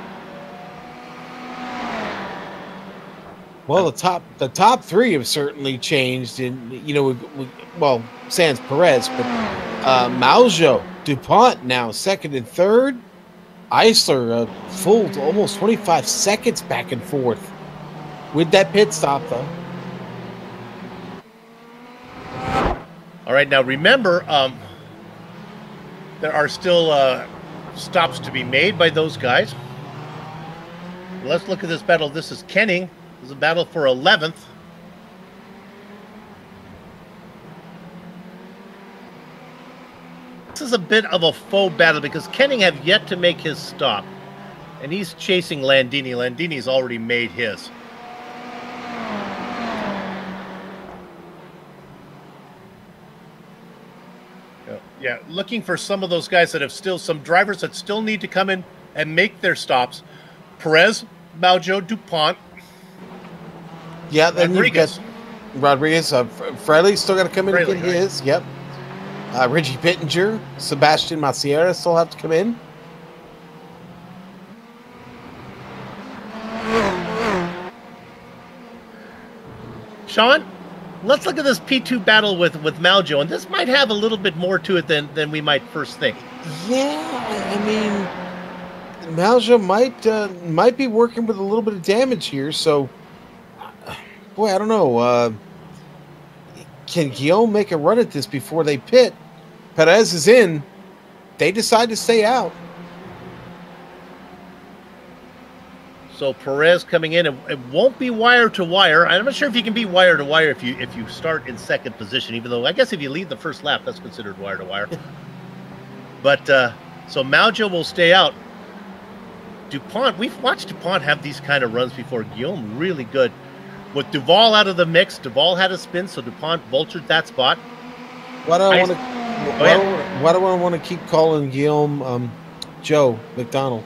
Well, the top three have certainly changed, and you know, well, sans Perez, but Maljo, DuPont now second and third, Eisler full to almost 25 seconds back and forth with that pit stop, though.
All right, now remember, there are still stops to be made by those guys. Let's look at this battle. This is Kenning. This is a battle for 11th. This is a bit of a faux battle because Kenning have yet to make his stop. And he's chasing Landini. Landini's already made his. Yeah, looking for some of those guys that have still, some drivers that still need to come in and make their stops. Perez, Maljo, DuPont.
Yeah, then
Rodriguez.
You've got Rodriguez. Fraley's still got to come in and get his. Yep. Richie Pittenger, Sebastian Maciera still have to come in.
Sean, let's look at this P2 battle with Maljo, and this might have a little bit more to it than we might first think.
Yeah, I mean, Maljo might be working with a little bit of damage here, so boy, I don't know. Can Guillaume make a run at this before they pit? Perez is in. They decide to stay out.
So Perez coming in. It won't be wire to wire. I'm not sure if you can be wire to wire if you start in second position. Even though I guess if you lead the first lap, that's considered wire to wire. But so Maljo will stay out. DuPont. We've watched DuPont have these kind of runs before. Guillaume really good. With Duval out of the mix, Duval had a spin, so DuPont vultured that spot.
Why do I want to keep calling Guillaume Joe McDonald?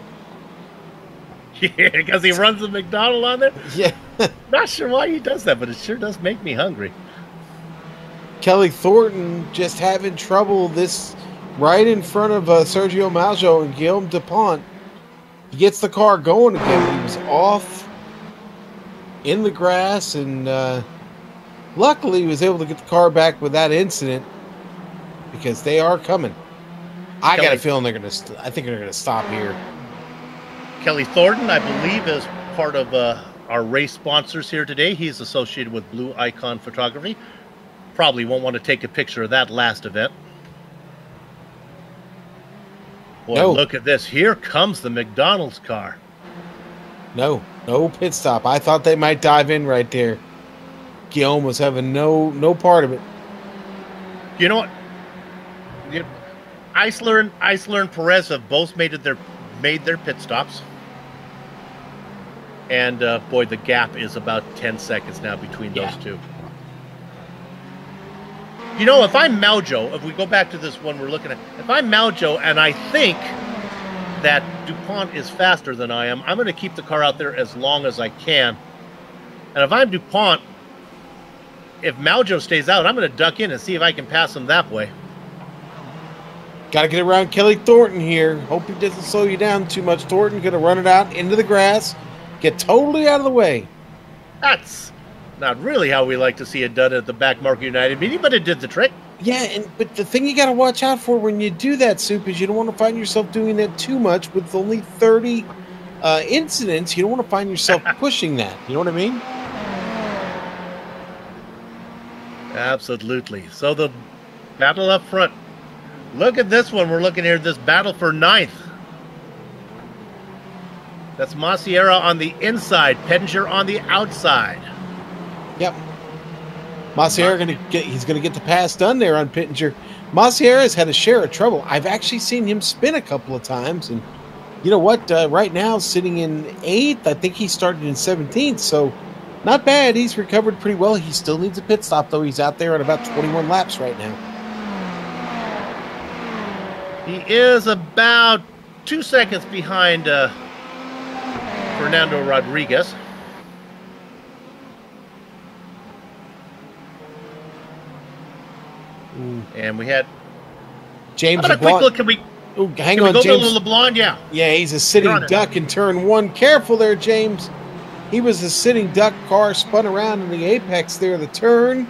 Yeah, because he runs the McDonald on there?
Yeah.
Not sure why he does that, but it sure does make me hungry.
Kelly Thornton just having trouble this right in front of Sergio Maljo and Guillaume DuPont. He gets the car going again. He was off in the grass, and luckily he was able to get the car back with that incident because they are coming. I got a feeling I think they're gonna stop here.
Kelly Thornton, I believe, is part of our race sponsors here today. He's associated with Blue Icon Photography. Probably won't want to take a picture of that last event. Boy, no. Look at this. Here comes the McDonald's car.
No pit stop. I thought they might dive in right there. Guillaume was having no part of it.
You know what? Eisler and Perez have both made their pit stops. And boy, the gap is about 10 seconds now between those two. You know, if I'm Maljo, if we go back to this one we're looking at, if I'm Maljo and I think that DuPont is faster than I am, I'm going to keep the car out there as long as I can. And if I'm DuPont, if Maljo stays out, I'm going to duck in and see if I can pass him that way.
Got to get around Kelly Thornton here. Hope he doesn't slow you down too much. Thornton going to run it out into the grass. Get totally out of the way.
That's not really how we like to see it done at the Back Market United meeting, but it did the trick.
Yeah, but the thing you got to watch out for when you do that, Soup, is you don't want to find yourself doing that too much with only 30 incidents. You don't want to find yourself pushing that. You know what I mean?
Absolutely. So the battle up front. Look at this one. We're looking here at this battle for 9th. That's Maciera on the inside, Pittenger on the outside.
Yep. Maciera he's gonna get the pass done there on Pittenger. Maciera's had a share of trouble. I've actually seen him spin a couple of times, and you know what? Right now, sitting in 8th, I think he started in 17th, so not bad. He's recovered pretty well. He still needs a pit stop, though. He's out there at about 21 laps right now.
He is about 2 seconds behind Fernando Rodriguez. And we had
James
a quick look. Can we
hang on,
go
James.
to LeBlanc? Yeah.
Yeah, he's a sitting duck in turn 1. Careful there, James. He was a sitting duck. Car spun around in the apex there of the turn.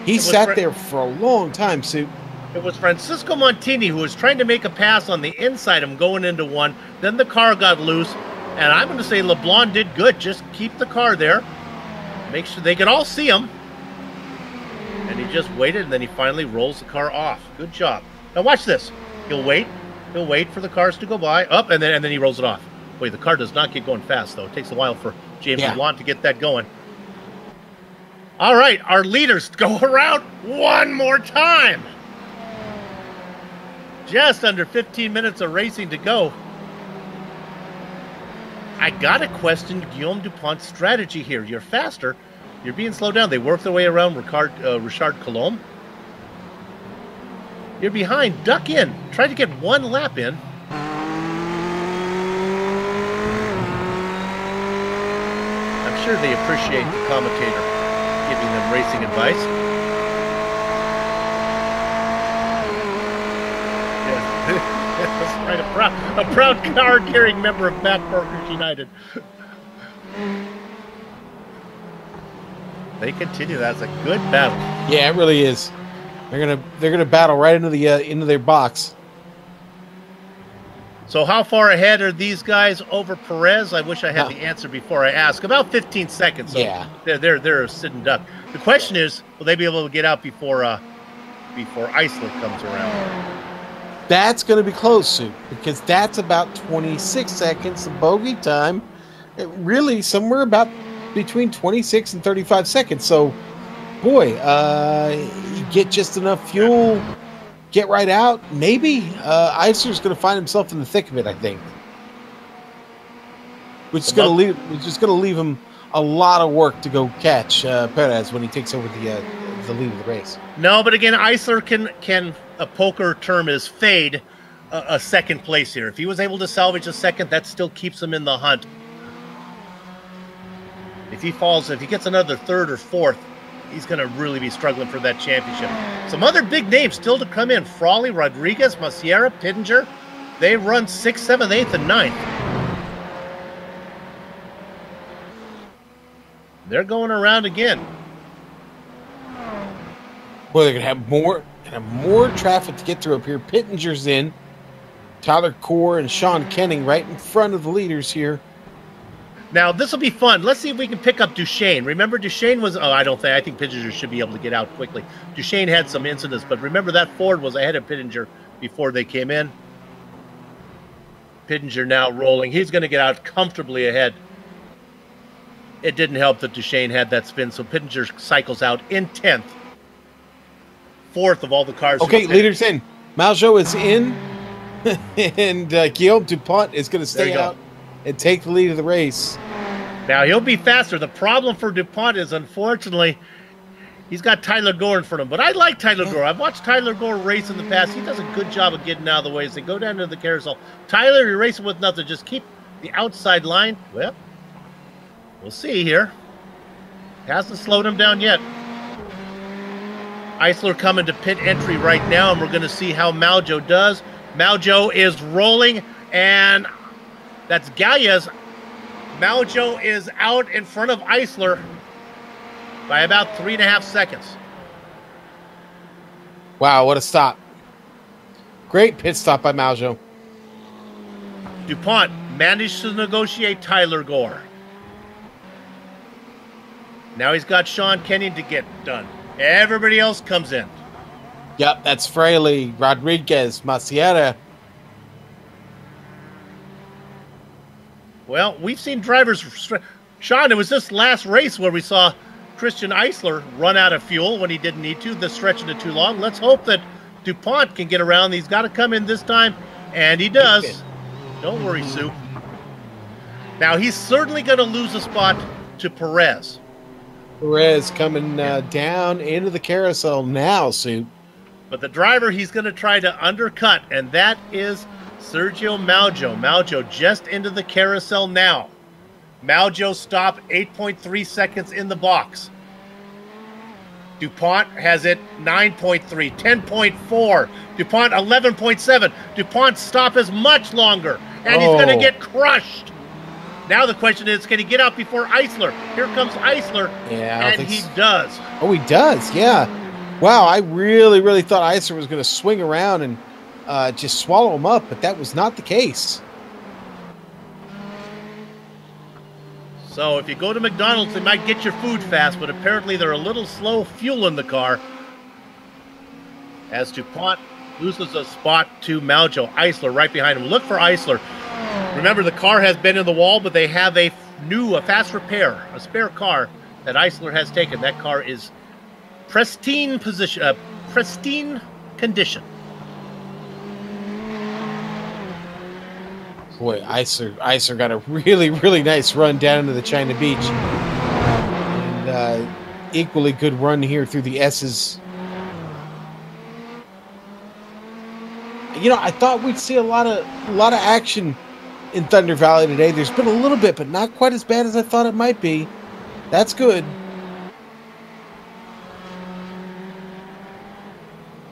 He sat there for a long time, Sue.
It was Francisco Montini who was trying to make a pass on the inside of him going into 1. Then the car got loose. And I'm going to say LeBlanc did good. Just keep the car there. Make sure they can all see him. And he just waited, and then he finally rolls the car off. Good job. Now watch this. He'll wait. He'll wait for the cars to go by. Up, and then he rolls it off. Wait, the car does not get going fast, though. It takes a while for James LeBlanc to get that going. All right, our leaders go around one more time. Just under 15 minutes of racing to go. I got to question Guillaume Dupont's strategy here. You're faster. You're being slowed down. They work their way around Richard Colomb. You're behind. Duck in. Try to get one lap in. I'm sure they appreciate the commentator giving them racing advice. That's right, a proud card-carrying member of Back Burgers United. They continue. That's a good battle.
Yeah, it really is. They're gonna battle right into their box.
So how far ahead are these guys over Perez? I wish I had the answer before I ask. About 15 seconds. So
yeah,
they're a sitting duck. The question is, will they be able to get out before Iceland comes around?
That's going to be close, Sue, because that's about 26 seconds of bogey time. Really, somewhere about between 26 and 35 seconds. So, boy, you get just enough fuel, get right out. Maybe Eisler's going to find himself in the thick of it, I think. Which is going to leave him a lot of work to go catch Perez when he takes over the lead of the race.
No, but again, Eisler can a poker term is fade a second place here. If he was able to salvage a second, that still keeps him in the hunt. If he gets another third or fourth, he's going to really be struggling for that championship. Some other big names still to come in. Frawley, Rodriguez, Maciera, Pittenger. They run 6th, 7th, 8th, and 9th. They're going around again.
Boy, they're going to have more traffic to get through up here. Pittenger's in. Tyler Core and Sean Kenning right in front of the leaders here.
Now, this will be fun. Let's see if we can pick up Duchesne. Remember, Duchesne was... I think Pittenger should be able to get out quickly. Duchesne had some incidents, but remember that Ford was ahead of Pittenger before they came in. Pittenger now rolling. He's going to get out comfortably ahead. It didn't help that Duchesne had that spin, so Pittenger cycles out in 10th. 4th of all the cars.
Okay, leaders in. Maljo is in, and Guillaume Dupont is going to stay out and take the lead of the race.
Now, he'll be faster. The problem for Dupont is, unfortunately, he's got Tyler Gore in front of him. But I like Tyler Gore. I've watched Tyler Gore race in the past. He does a good job of getting out of the way as they go down to the carousel. Tyler, you're racing with nothing. Just keep the outside line. Well, we'll see here. Hasn't slowed him down yet. Eisler coming to pit entry right now, and we're going to see how Maljo does. Maljo is rolling, and that's Gallia's. Maljo is out in front of Eisler by about 3.5 seconds.
Wow, what a stop. Great pit stop by Maljo.
Dupont managed to negotiate Tyler Gore. Now he's got Sean Kenyon to get done. Everybody else comes in.
Yep, that's Fraley, Rodriguez, Maciera.
Well, we've seen drivers... Sean, it was this last race where we saw Christian Eisler run out of fuel when he didn't need to. This stretching it too long. Let's hope that Dupont can get around. He's got to come in this time, and he does. Don't worry, Sue. Now, he's certainly going to lose a spot to Perez.
Perez coming down into the carousel now, Sue.
But the driver he's going to try to undercut, and that is Sergio Maljo. Maljo just into the carousel now. Maljo stopped 8.3 seconds in the box. DuPont has it 9.3, 10.4. DuPont 11.7. DuPont's stop is much longer, and he's going to get crushed. Now the question is, can he get out before Eisler? Here comes Eisler, and he does.
Oh, he does, yeah. Wow, I really, really thought Eisler was going to swing around and just swallow him up, but that was not the case.
So if you go to McDonald's, they might get your food fast, but apparently they're a little slow fueling the car. As DuPont loses a spot to Maljo. Eisler right behind him. Look for Eisler. Remember, the car has been in the wall, but they have a fast repair, a spare car that Eisler has taken. That car is pristine condition.
Boy, Eisler got a really, really nice run down into the China Beach. And equally good run here through the S's. You know, I thought we'd see a lot of action in Thunder Valley today. There's been a little bit, but not quite as bad as I thought it might be. That's good.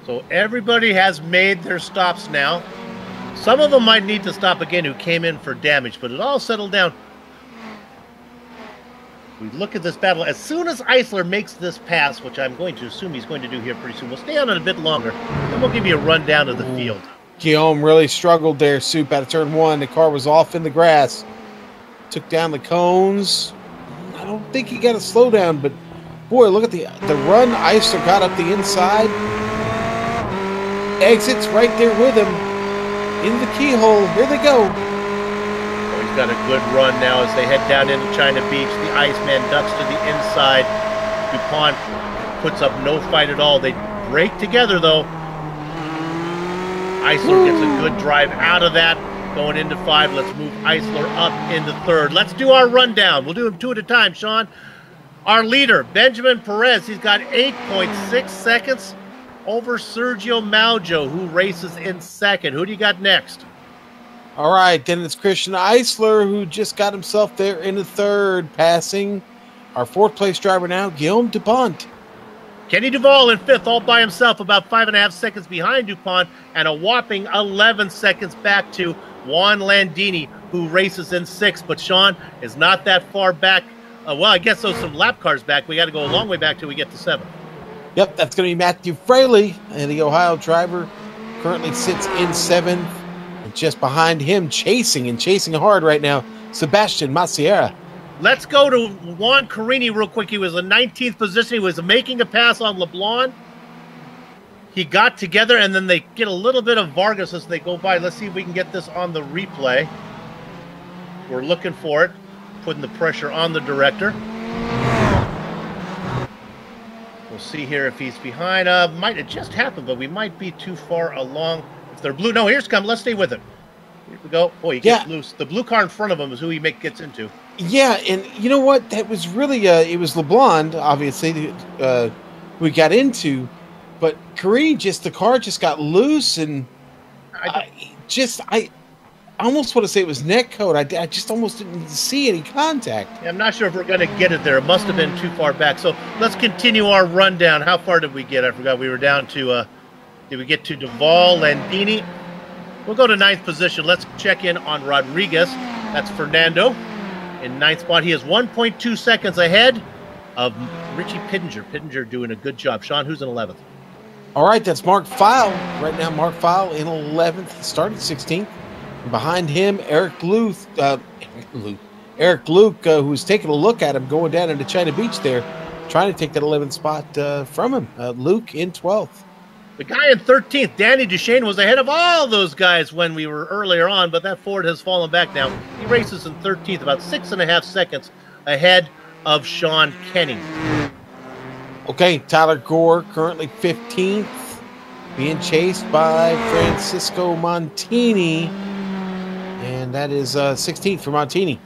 So everybody has made their stops now. Some of them might need to stop again who came in for damage, but it all settled down. We look at this battle. As soon as Eisler makes this pass, which I'm going to assume he's going to do here pretty soon, we'll stay on it a bit longer, then we'll give you a rundown of the field.
Guillaume really struggled there, Soup, out of turn one. The car was off in the grass. Took down the cones. I don't think he got a slowdown, but boy, look at the run Eisler got up the inside. Exits right there with him. In the keyhole. Here they go.
Oh, he's got a good run now as they head down into China Beach. The Iceman ducks to the inside. DuPont puts up no fight at all. They break together, though. Eisler gets a good drive out of that. Going into 5. Let's move Eisler up into 3rd. Let's do our rundown. We'll do them 2 at a time, Sean. Our leader, Benjamin Perez, he's got 8.6 seconds over Sergio Maljo, who races in 2nd. Who do you got next?
All right, then it's Christian Eisler, who just got himself there in the 3rd, passing our 4th place driver now, Guillaume DuPont.
Kenny Duval in 5th, all by himself, about 5.5 seconds behind DuPont, and a whopping 11 seconds back to Juan Landini, who races in 6th. But Sean is not that far back. Well, I guess those some lap cars back. We got to go a long way back till we get to 7th.
Yep, that's going to be Matthew Fraley, and the Ohio driver currently sits in 7th. And just behind him, chasing hard right now, Sebastian Maciera.
Let's go to Juan Carini real quick. He was in 19th position. He was making a pass on LeBlanc. He got together, and then they get a little bit of Vargas as they go by. Let's see if we can get this on the replay. We're looking for it, putting the pressure on the director. We'll see here if he's behind. Might have just happened, but we might be too far along. If they're blue, no, here's come. Let's stay with it. Here we go. Boy, he gets loose. The blue car in front of him is who he gets into.
Yeah, and you know what? That was really it was LeBlanc, obviously, we got into, but Carini the car just got loose, and I almost want to say it was neck code. I just almost didn't see any contact.
Yeah, I'm not sure if we're going to get it there. It must have been too far back. So let's continue our rundown. How far did we get? I forgot. We were down to, did we get to Duval, Landini? We'll go to 9th position. Let's check in on Rodriguez. That's Fernando in 9th spot. He is 1.2 seconds ahead of Richie Pittenger. Pittenger doing a good job. Sean, who's in 11th?
All right, that's Mark Feil. Right now, Mark Feil in 11th. He started 16th. Behind him, Eric Luke, who's taking a look at him going down into China Beach there, trying to take that 11th spot from him. Luke in 12th.
The guy in 13th, Danny Duchesne, was ahead of all those guys when we were earlier on, but that Ford has fallen back now. He races in 13th, about 6.5 seconds ahead of Sean Kenny.
Okay, Tyler Gore currently 15th, being chased by Francisco Montini. And that is 16th for Montini.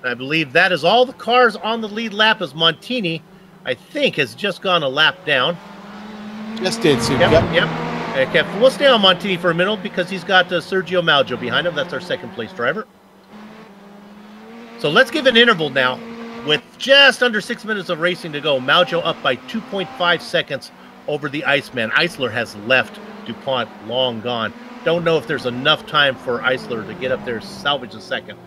I believe that is all the cars on the lead lap as Montini, I think, has just gone a lap down.
Just did, Sue.
Yep. Okay, we'll stay on Montini for a minute because he's got Sergio Maljo behind him. That's our 2nd place driver. So let's give an interval now. with just under 6 minutes of racing to go, Maujo up by 2.5 seconds over the Iceman. Eisler has left. DuPont long gone. Don't know if there's enough time for Eisler to get up there, salvage a second.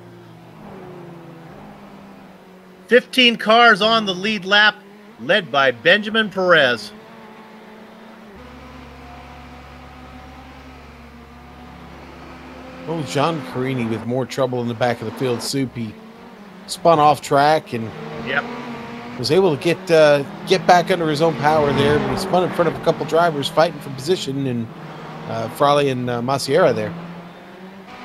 15 cars on the lead lap, led by Benjamin Perez.
Oh, John Carini with more trouble in the back of the field. Soup, he spun off track and was able to get back under his own power there. But he spun in front of a couple drivers fighting for position, and Frawley and Masiera there.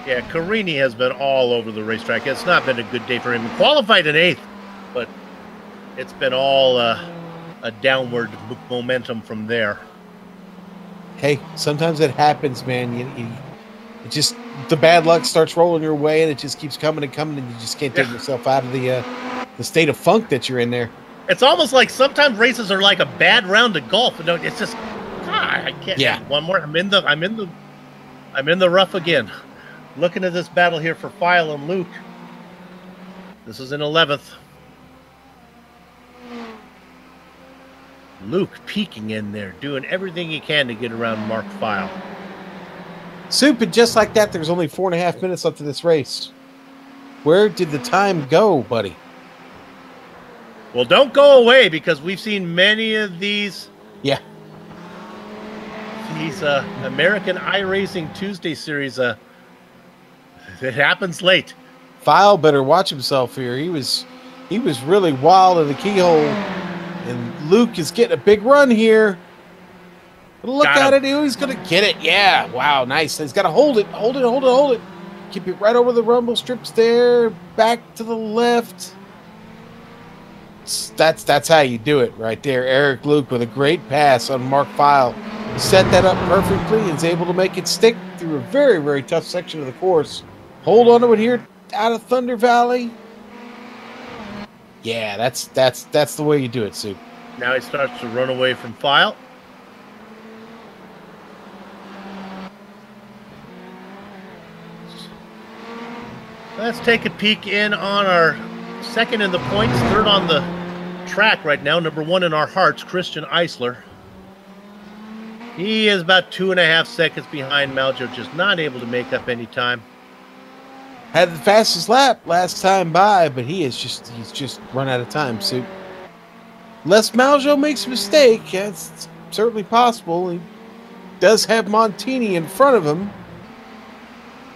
Yeah, Carini has been all over the racetrack. It's not been a good day for him. He qualified in 8th, but it's been all a downward momentum from there.
Hey, sometimes it happens, man. It just, the bad luck starts rolling your way, and it just keeps coming and coming, and you just can't take yourself out of the state of funk that you're in there.
It's almost like sometimes races are like a bad round of golf. No, it's just, God, I can't.
Yeah.
One more. I'm in the rough again. Looking at this battle here for File and Luke. This is in 11th. Luke peeking in there, doing everything he can to get around Mark File.
Soup, and just like that, there's only 4.5 minutes left of this race. Where did the time go, buddy?
Well, don't go away, because we've seen many of these.
Yeah.
These American iRacing Tuesday series. It happens late.
File better watch himself here. He was really wild in the keyhole, and Luke is getting a big run here. Look at it. He's going to get it. Yeah. Wow. Nice. He's got to hold it. Hold it. Keep it right over the rumble strips there. Back to the left. That's how you do it right there. Eric Luke with a great pass on Mark File. He set that up perfectly and is able to make it stick through a very, very tough section of the course. Hold on to it here out of Thunder Valley. Yeah, that's the way you do it, Soup.
Now he starts to run away from File. Let's take a peek in on our second in the points, third on the track right now, number 1 in our hearts, Christian Eisler. He is about 2.5 seconds behind Maujo, just not able to make up any time.
Had the fastest lap last time by, but he's just run out of time, Soup. Unless Maujo makes a mistake, that's certainly possible. He does have Montini in front of him.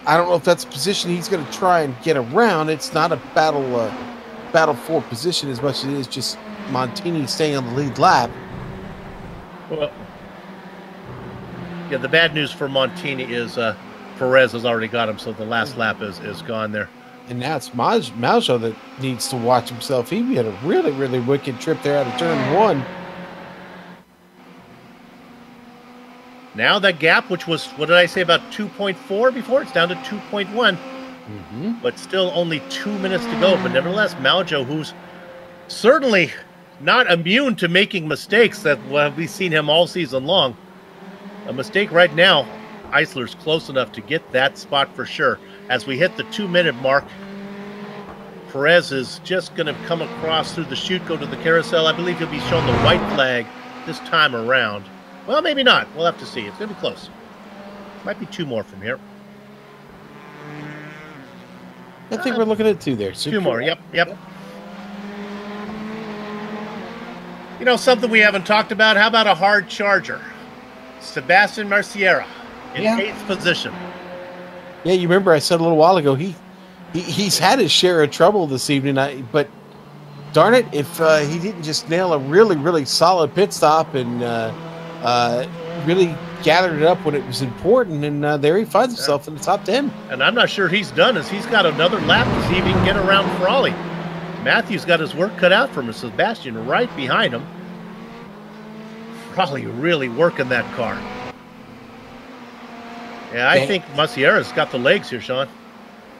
I don't know if that's a position he's going to try and get around. It's not a battle for position as much as it is just Montini staying on the lead lap.
Well, yeah, the bad news for Montini is Perez has already got him, so the last lap is gone there.
And now it's Maujo that needs to watch himself. He had a really, really wicked trip there out of turn 1.
Now that gap, which was, what did I say, about 2.4 before? It's down to 2.1.
Mm-hmm.
But still only 2 minutes to go. But nevertheless, Maujo, who's certainly not immune to making mistakes that we've seen him all season long. A mistake right now, Eisler's close enough to get that spot for sure. As we hit the 2-minute mark, Perez is just going to come across through the chute, go to the carousel. I believe he'll be shown the white flag this time around. Well, maybe not. We'll have to see. It's going to be close. Might be 2 more from here.
I think we're looking at 2 there.
2 more. Yep. You know, something we haven't talked about. How about a hard charger? Sebastian Marciera in 8th position.
Yeah, you remember I said a little while ago, he's had his share of trouble this evening, but darn it, if he didn't just nail a really, really solid pit stop and really gathered it up when it was important, and there he finds himself in the top 10.
And I'm not sure he's done, as he's got another lap to see if he can get around Frawley. Matthew's got his work cut out for him. Sebastian right behind him. Frawley really working that car. Yeah, I think Maciera's got the legs here, Sean.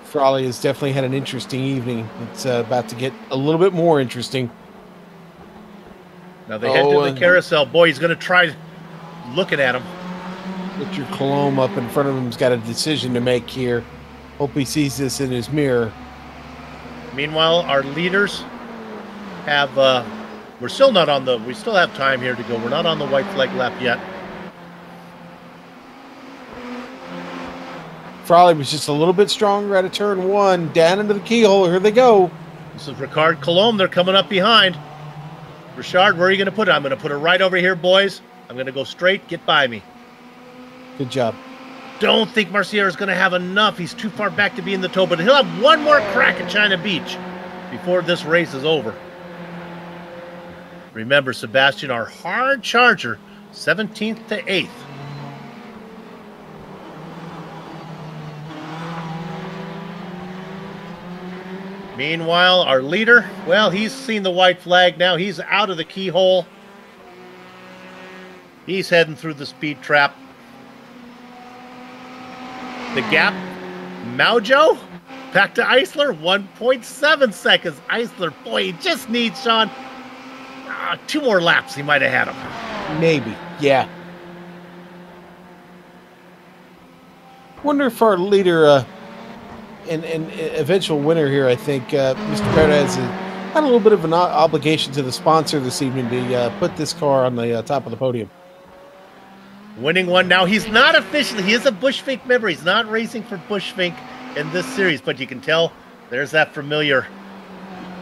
Frawley has definitely had an interesting evening. It's about to get a little bit more interesting.
Now they head to the carousel. Boy, he's going to try looking at him.
Richard Colomb up in front of him's got a decision to make here. Hope he sees this in his mirror.
Meanwhile, our leaders have, we're still not on the, we still have time here to go. We're not on the white flag lap yet.
Frawley was just a little bit stronger out of turn 1, down into the keyhole. Here they go.
This is Ricard Colomb. They're coming up behind. Richard, where are you going to put it? I'm going to put it right over here, boys. I'm going to go straight. Get by me.
Good job.
Don't think Marciera's going to have enough. He's too far back to be in the tow, but he'll have one more crack at China Beach before this race is over. Remember, Sebastian, our hard charger, 17th to 8th. Meanwhile, our leader, well, he's seen the white flag now. He's out of the keyhole. He's heading through the speed trap. The gap, Maujo, back to Eisler, 1.7 seconds. Eisler, boy, he just needs, Sean, 2 more laps. He might have had him.
Maybe, yeah. Wonder if our leader and eventual winner here, I think, Mr. Perez had a little bit of an obligation to the sponsor this evening to put this car on the top of the podium.
Winning one now. He's not officially, he is a Bushfink member. He's not racing for Bushfink in this series, but you can tell there's that familiar.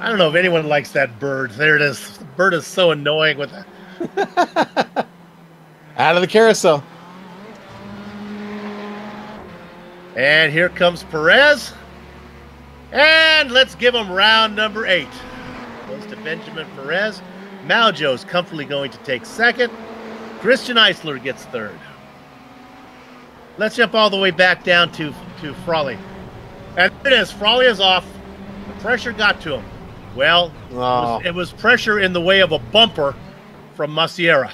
I don't know if anyone likes that bird. There it is. The bird is so annoying with that.
Out of the carousel.
And here comes Perez. And let's give him round number 8. Goes to Benjamin Perez. Maujo's comfortably going to take second. Christian Eisler gets third. Let's jump all the way back down to Frawley. And it is. Frawley is off. The pressure got to him. Well, it was pressure in the way of a bumper from Marciera.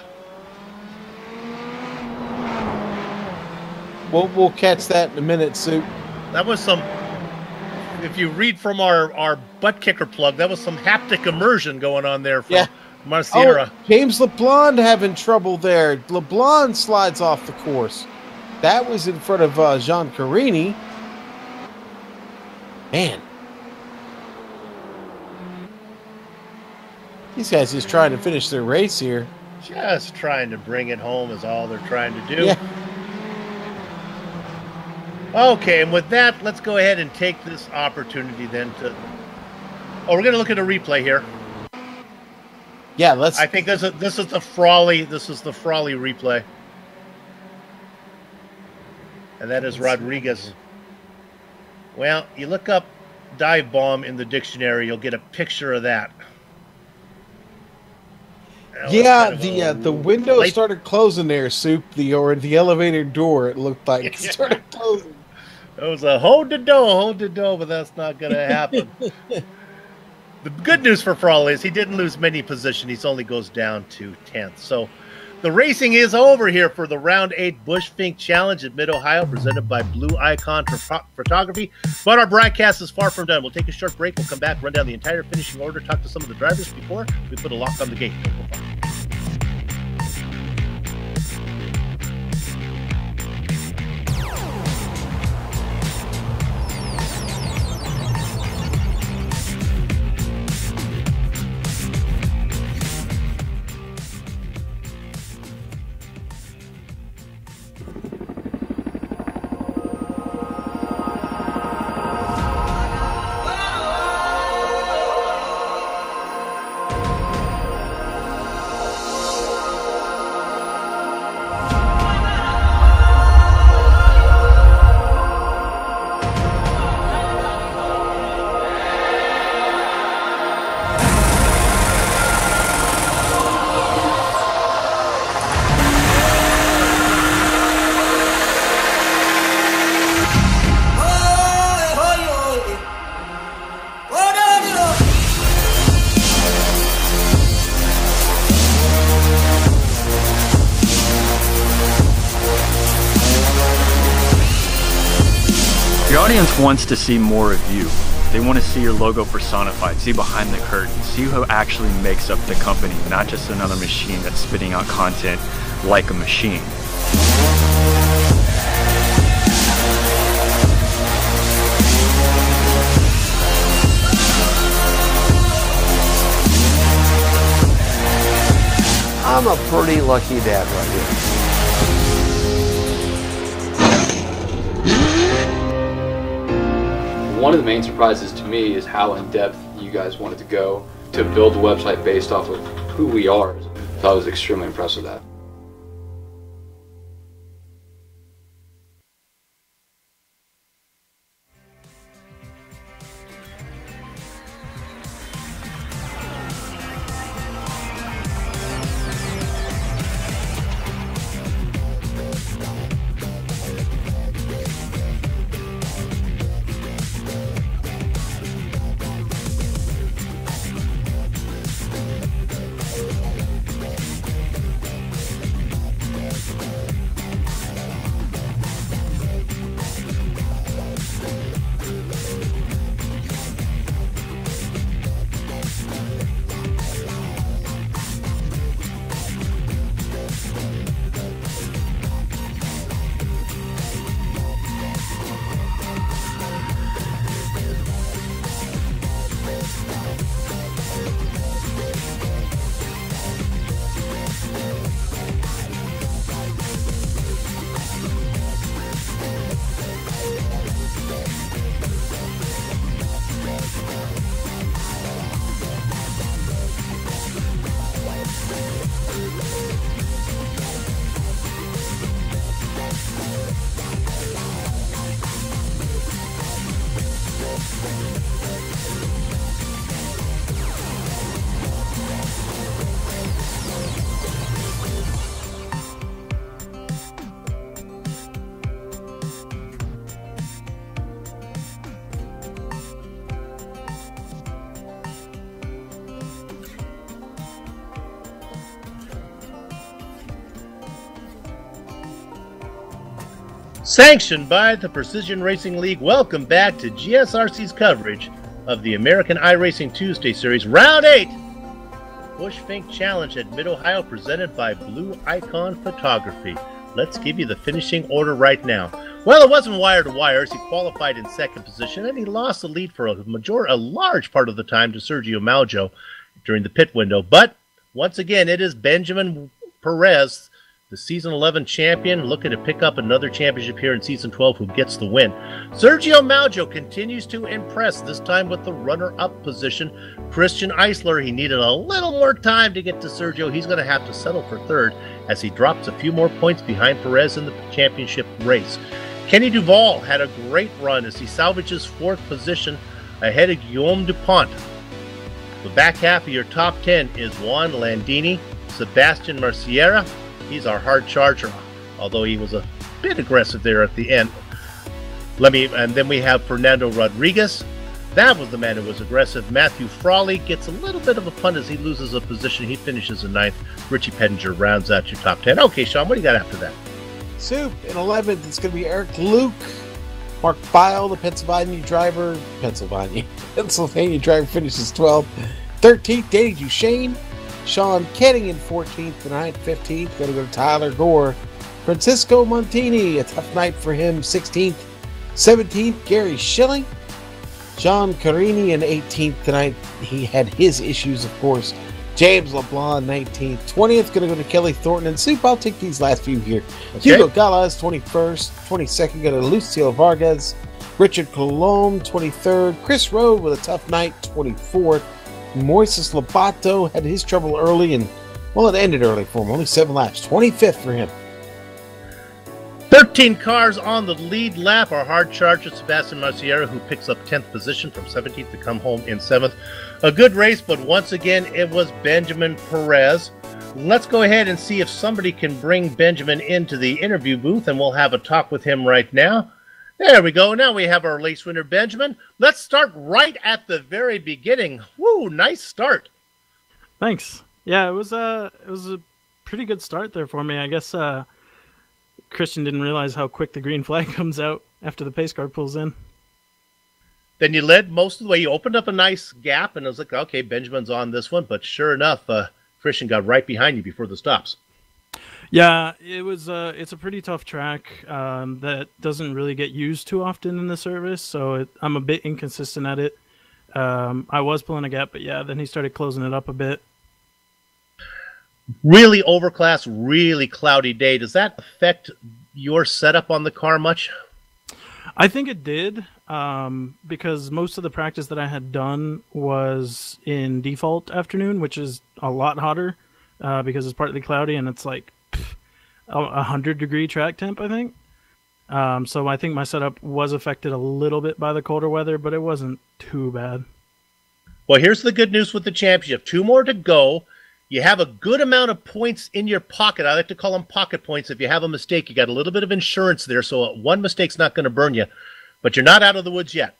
We'll catch that in a minute, Sue.
That was some, if you read from our butt kicker plug, that was some haptic immersion going on there from Marciera.
Oh, James LeBlanc having trouble there. LeBlanc slides off the course. That was in front of Jean Carini. Man. These guys just trying to finish their race here.
Just trying to bring it home is all they're trying to do.
Yeah.
Okay, and with that, let's go ahead and take this opportunity then to... Oh, we're going to look at a replay here.
Yeah, let's...
I think this is the Frawley replay. And that is Rodriguez. Well, you look up dive bomb in the dictionary, you'll get a picture of that.
Yeah, the window started closing there, Soup. The elevator door, it looked like it started closing.
It was a hold the door, but that's not going to happen. The good news for Frawley is he didn't lose many positions. He only goes down to 10th. So the racing is over here for the Round 8 Bushfink Challenge at Mid-Ohio, presented by Blue Icon Photography. But our broadcast is far from done. We'll take a short break. We'll come back, run down the entire finishing order, talk to some of the drivers before we put a lock on the gate. Don't go far.
Your audience wants to see more of you. They want to see your logo personified, see behind the curtain, see who actually makes up the company, not just another machine that's spitting out content like a machine.
I'm a pretty lucky dad right here.
One of the main surprises to me is how in depth you guys wanted to go to build a website based off of who we are. So I was extremely impressed with that.
Sanctioned by the Precision Racing League, welcome back to GSRC's coverage of the American iRacing Tuesday Series, Round 8, Bush Fink Challenge at Mid-Ohio, presented by Blue Icon Photography. Let's give you the finishing order right now. Well, it wasn't wire to wire as he qualified in second position, and he lost the lead for a large part of the time to Sergio Maljo during the pit window. But once again, it is Benjamin Perez, the Season 11 champion, looking to pick up another championship here in Season 12, who gets the win. Sergio Maljo continues to impress, this time with the runner-up position. Christian Eisler, he needed a little more time to get to Sergio. He's going to have to settle for third as he drops a few more points behind Perez in the championship race. Kenny Duval had a great run as he salvages fourth position ahead of Guillaume Dupont. The back half of your top 10 is Juan Landini, Sebastian Marciera. He's our hard charger, although he was a bit aggressive there at the end. And then we have Fernando Rodriguez. That was the man who was aggressive. Matthew Frawley gets a little bit of a punt as he loses a position. He finishes in ninth. Richie Pettinger rounds out your top 10. Okay, Sean, what do you got after that?
Soup in 11th, it's going to be Eric Luke. Mark Feil, the Pennsylvania driver, finishes 12th. 13th, Danny Duchesne. Sean Kenning in 14th tonight. 15th, going to go to Tyler Gore. Francisco Montini, a tough night for him, 16th. 17th, Gary Schilling. John Carini in 18th tonight. He had his issues, of course. James LeBlanc, 19th. 20th, going to go to Kelly Thornton. And Soup, I'll take these last few here. Okay. Hugo Galaz, 21st. 22nd, going to Lucio Vargas. Richard Colomb, 23rd. Chris Rode with a tough night, 24th. Moises Lobato had his trouble early, and, well, it ended early for him. Only 7 laps. 25th for him.
13 cars on the lead lap. Our hard charger, Sebastian Marciera, who picks up 10th position from 17th to come home in 7th. A good race, but once again, it was Benjamin Perez. Let's go ahead and see if somebody can bring Benjamin into the interview booth, and we'll have a talk with him right now. There we go. Now we have our race winner, Benjamin. Let's start right at the very beginning. Woo, nice start.
Thanks. Yeah, it was a pretty good start there for me. I guess Christian didn't realize how quick the green flag comes out after the pace car pulls in.
Then you led most of the way. You opened up a nice gap, and I was like, okay, Benjamin's on this one. But sure enough, Christian got right behind you before the stops.
Yeah, it was. It's a pretty tough track that doesn't really get used too often in the service, so I'm a bit inconsistent at it. I was pulling a gap, but yeah, then he started closing it up a bit.
really overcast, really cloudy day. Does that affect your setup on the car much?
I think it did, because most of the practice that I had done was in default afternoon, which is a lot hotter because it's partly cloudy and it's like 100-degree track temp, I think. So I think my setup was affected a little bit by the colder weather, but it wasn't too bad.
Well, here's the good news with the championship. 2 more to go. You have a good amount of points in your pocket. I like to call them pocket points. If you have a mistake, you got a little bit of insurance there, so one mistake's not going to burn you. But you're not out of the woods yet.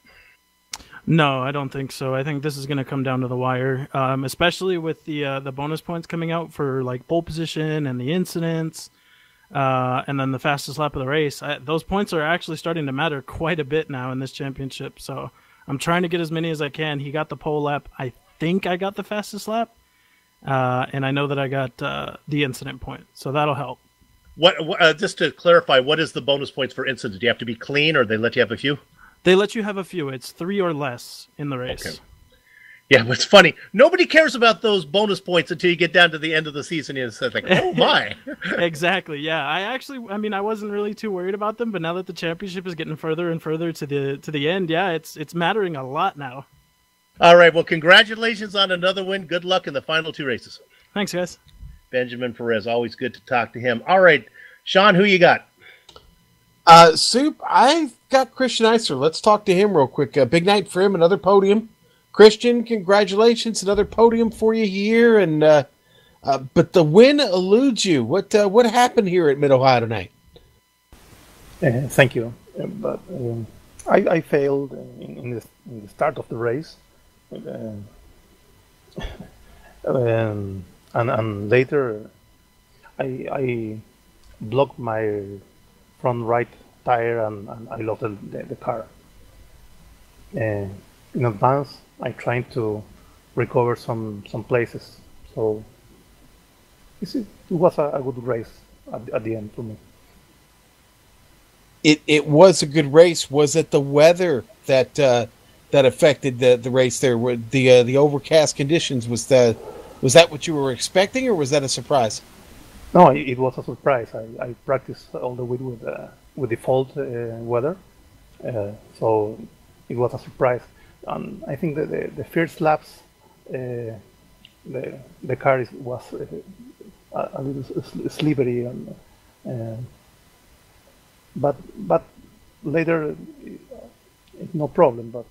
No, I don't think so. I think this is going to come down to the wire, especially with the bonus points coming out for like pole position and the incidents, and then the fastest lap of the race. Those points are actually starting to matter quite a bit now in this championship. So I'm trying to get as many as I can. He got the pole lap. I think I got the fastest lap. And I know that I got the incident point, so that'll help.
What? Just to clarify, what is the bonus points for incident? Do you have to be clean, or they let you have a few?
They let you have a few. It's 3 or less in the race. Okay.
Yeah, but it's funny. Nobody cares about those bonus points until you get down to the end of the season. And it's like, oh my!
Exactly. Yeah, I wasn't really too worried about them, but now that the championship is getting further and further to the end, yeah, it's mattering a lot now.
All right, well, congratulations on another win. Good luck in the final 2 races.
Thanks, guys.
Benjamin Perez, always good to talk to him. All right, Sean, who you got?
Soup, I've got Christian Eisler. Let's talk to him real quick. Big night for him, another podium. Christian, congratulations, another podium for you here. And but the win eludes you. What happened here at Mid-Ohio tonight?
Thank you. But I failed in the start of the race. And later I blocked my front right tire and I lost the car. In advance, I tried to recover some places, so it was a good race at the end for me.
It was a good race. Was it the weather that affected the race there? Were the overcast conditions? Was that what you were expecting, or was that a surprise?
No, it was a surprise. I practiced all the week with default weather, so it was a surprise. And I think that the first laps, the car was a little slippery, but later it's no problem. But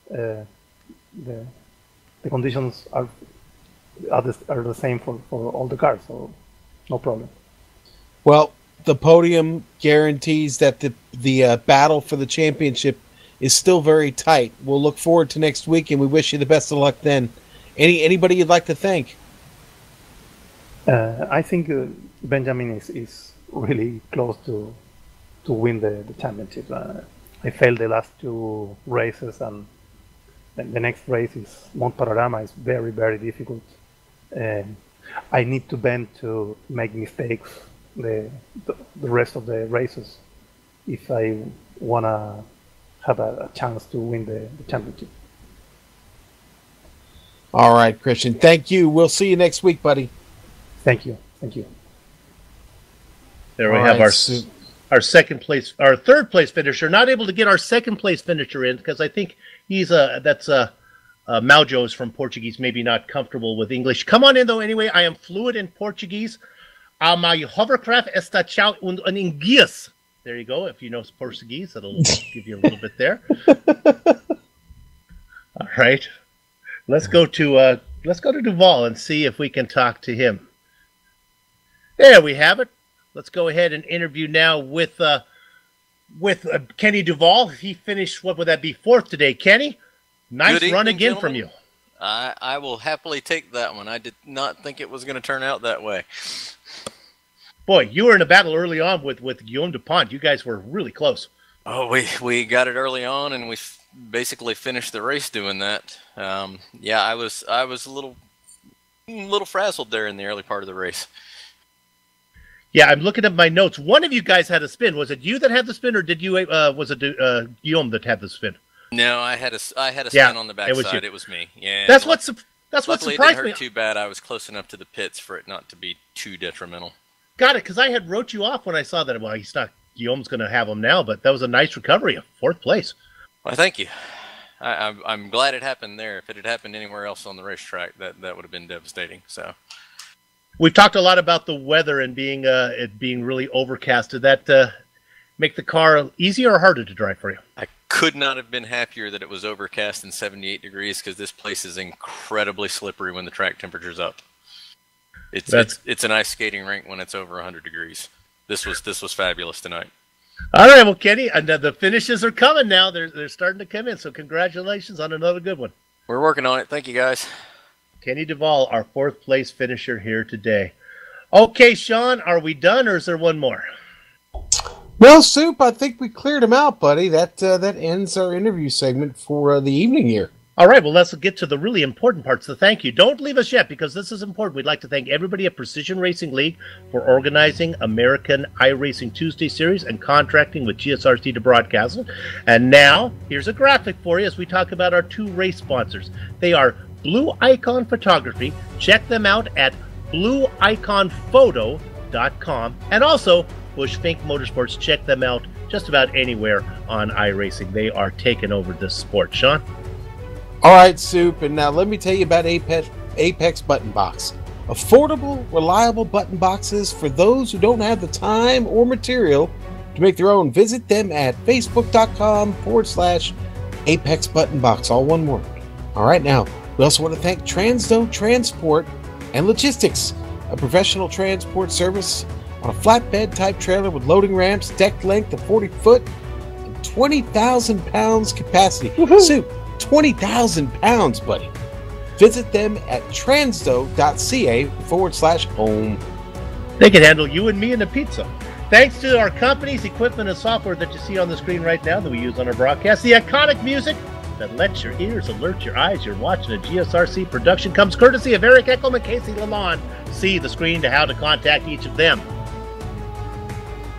the conditions are the same for all the cars, so no problem.
Well, the podium guarantees that the battle for the championship is still very tight. We'll look forward to next week, and we wish you the best of luck then. Anybody you'd like to thank?
I think Benjamin is really close to win the championship. I failed the last 2 races, and the next race is Mont Panorama. Is very, very difficult. I need to bend to make mistakes the rest of the races if I wanna have a chance to win the championship.
All right, Christian. Thank you. We'll see you next week, buddy.
Thank you.
There we have our second place, our third place finisher. Not able to get our second place finisher in because I think he's Maujo is from Portuguese, maybe not comfortable with English. Come on in though. Anyway, I am fluent in Portuguese. My hovercraft está chao en inglês. There you go. If you know Portuguese, that'll give you a little bit there. All right, let's go to Duval and see if we can talk to him. There we have it. Let's go ahead and interview now with Kenny Duval. He finished, what would that be, 4th today. Kenny, nice run again from you.
I will happily take that one. I did not think it was going to turn out that way.
Boy, you were in a battle early on with Guillaume Dupont. You guys were really close.
Oh, we got it early on, and we basically finished the race doing that. Yeah, I was a little frazzled there in the early part of the race.
Yeah, I'm looking at my notes. One of you guys had a spin. Was it you that had the spin, or did you? Was it Guillaume that had the spin?
No, I had a spin on the backside. It was me. Yeah.
That's what
Luckily, it
surprised
didn't
me.
hurt too bad. I was close enough to the pits for it not to be too detrimental.
Got it, because I had wrote you off when I saw that. Well, he's not. Guillaume's going to have him now, but that was a nice recovery, a 4th place.
Well, thank you. I'm glad it happened there. If it had happened anywhere else on the racetrack, that would have been devastating. So,
we've talked a lot about the weather and being it being really overcast. Did that make the car easier or harder to drive for you?
I could not have been happier that it was overcast and 78 degrees because this place is incredibly slippery when the track temperature's up. It's an ice skating rink when it's over 100 degrees. This was fabulous tonight.
All right, well, Kenny, and the finishes are coming now. They're starting to come in, so congratulations on another good one.
We're working on it. Thank you, guys.
Kenny Duvall, our 4th place finisher here today. Okay, Sean, are we done, or is there one more?
Well, Soup, I think we cleared him out, buddy. That ends our interview segment for the evening here.
All right, well, let's get to the really important parts, the thank you. Don't leave us yet, because this is important. We'd like to thank everybody at Precision Racing League for organizing American iRacing Tuesday Series and contracting with GSRC to broadcast it. And now, here's a graphic for you as we talk about our 2 race sponsors. They are Blue Icon Photography. Check them out at blueiconphoto.com. And also, Bush Fink Motorsports. Check them out just about anywhere on iRacing. They are taking over this sport. Sean?
All right, Soup, and now let me tell you about Apex Button Box. Affordable, reliable button boxes for those who don't have the time or material to make their own. Visit them at facebook.com/Apex Button Box, all one word. All right, now, we also want to thank Transdo Transport and Logistics, a professional transport service on a flatbed type trailer with loading ramps, deck length of 40 foot, and 20,000 pounds capacity. Soup, 20,000 pounds, buddy. Visit them at transdo.ca/home.
They can handle you and me and the pizza. Thanks to our companies, equipment, and software that you see on the screen right now that we use on our broadcast, the iconic music that lets your ears alert your eyes you're watching a GSRC production comes courtesy of Eric Eckelman and Casey Lalonde. See the screen to how to contact each of them.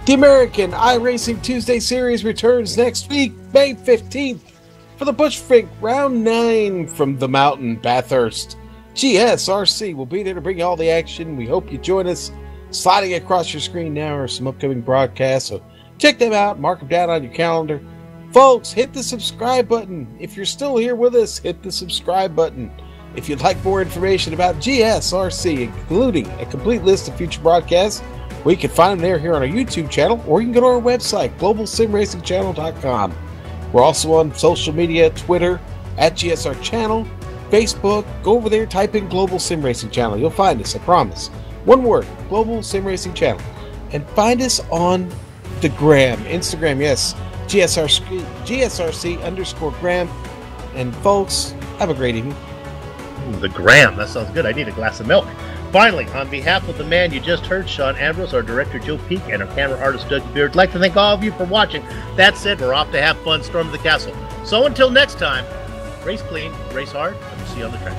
The American iRacing Tuesday Series returns next week, May 15th, for the Bushfink Round 9 from the mountain, Bathurst. GSRC will be there to bring you all the action. We hope you join us. Sliding across your screen now are some upcoming broadcasts, so check them out, mark them down on your calendar. Folks, hit the subscribe button. If you're still here with us, hit the subscribe button. If you'd like more information about GSRC, including a complete list of future broadcasts, well, you can find them there here on our YouTube channel, or you can go to our website, globalsimracingchannel.com. We're also on social media, Twitter, at GSR Channel, Facebook. Go over there, type in Global Sim Racing Channel. You'll find us, I promise. One word, Global Sim Racing Channel. And find us on the gram, Instagram, yes, GSRC_gram. And folks, have a great evening.
The gram, that sounds good. I need a glass of milk. Finally, on behalf of the man you just heard, Sean Ambrose, our director Joe Peak, and our camera artist Doug Beard, I'd like to thank all of you for watching. That said, we're off to have fun, storm the castle. So until next time, race clean, race hard, and we'll see you on the track.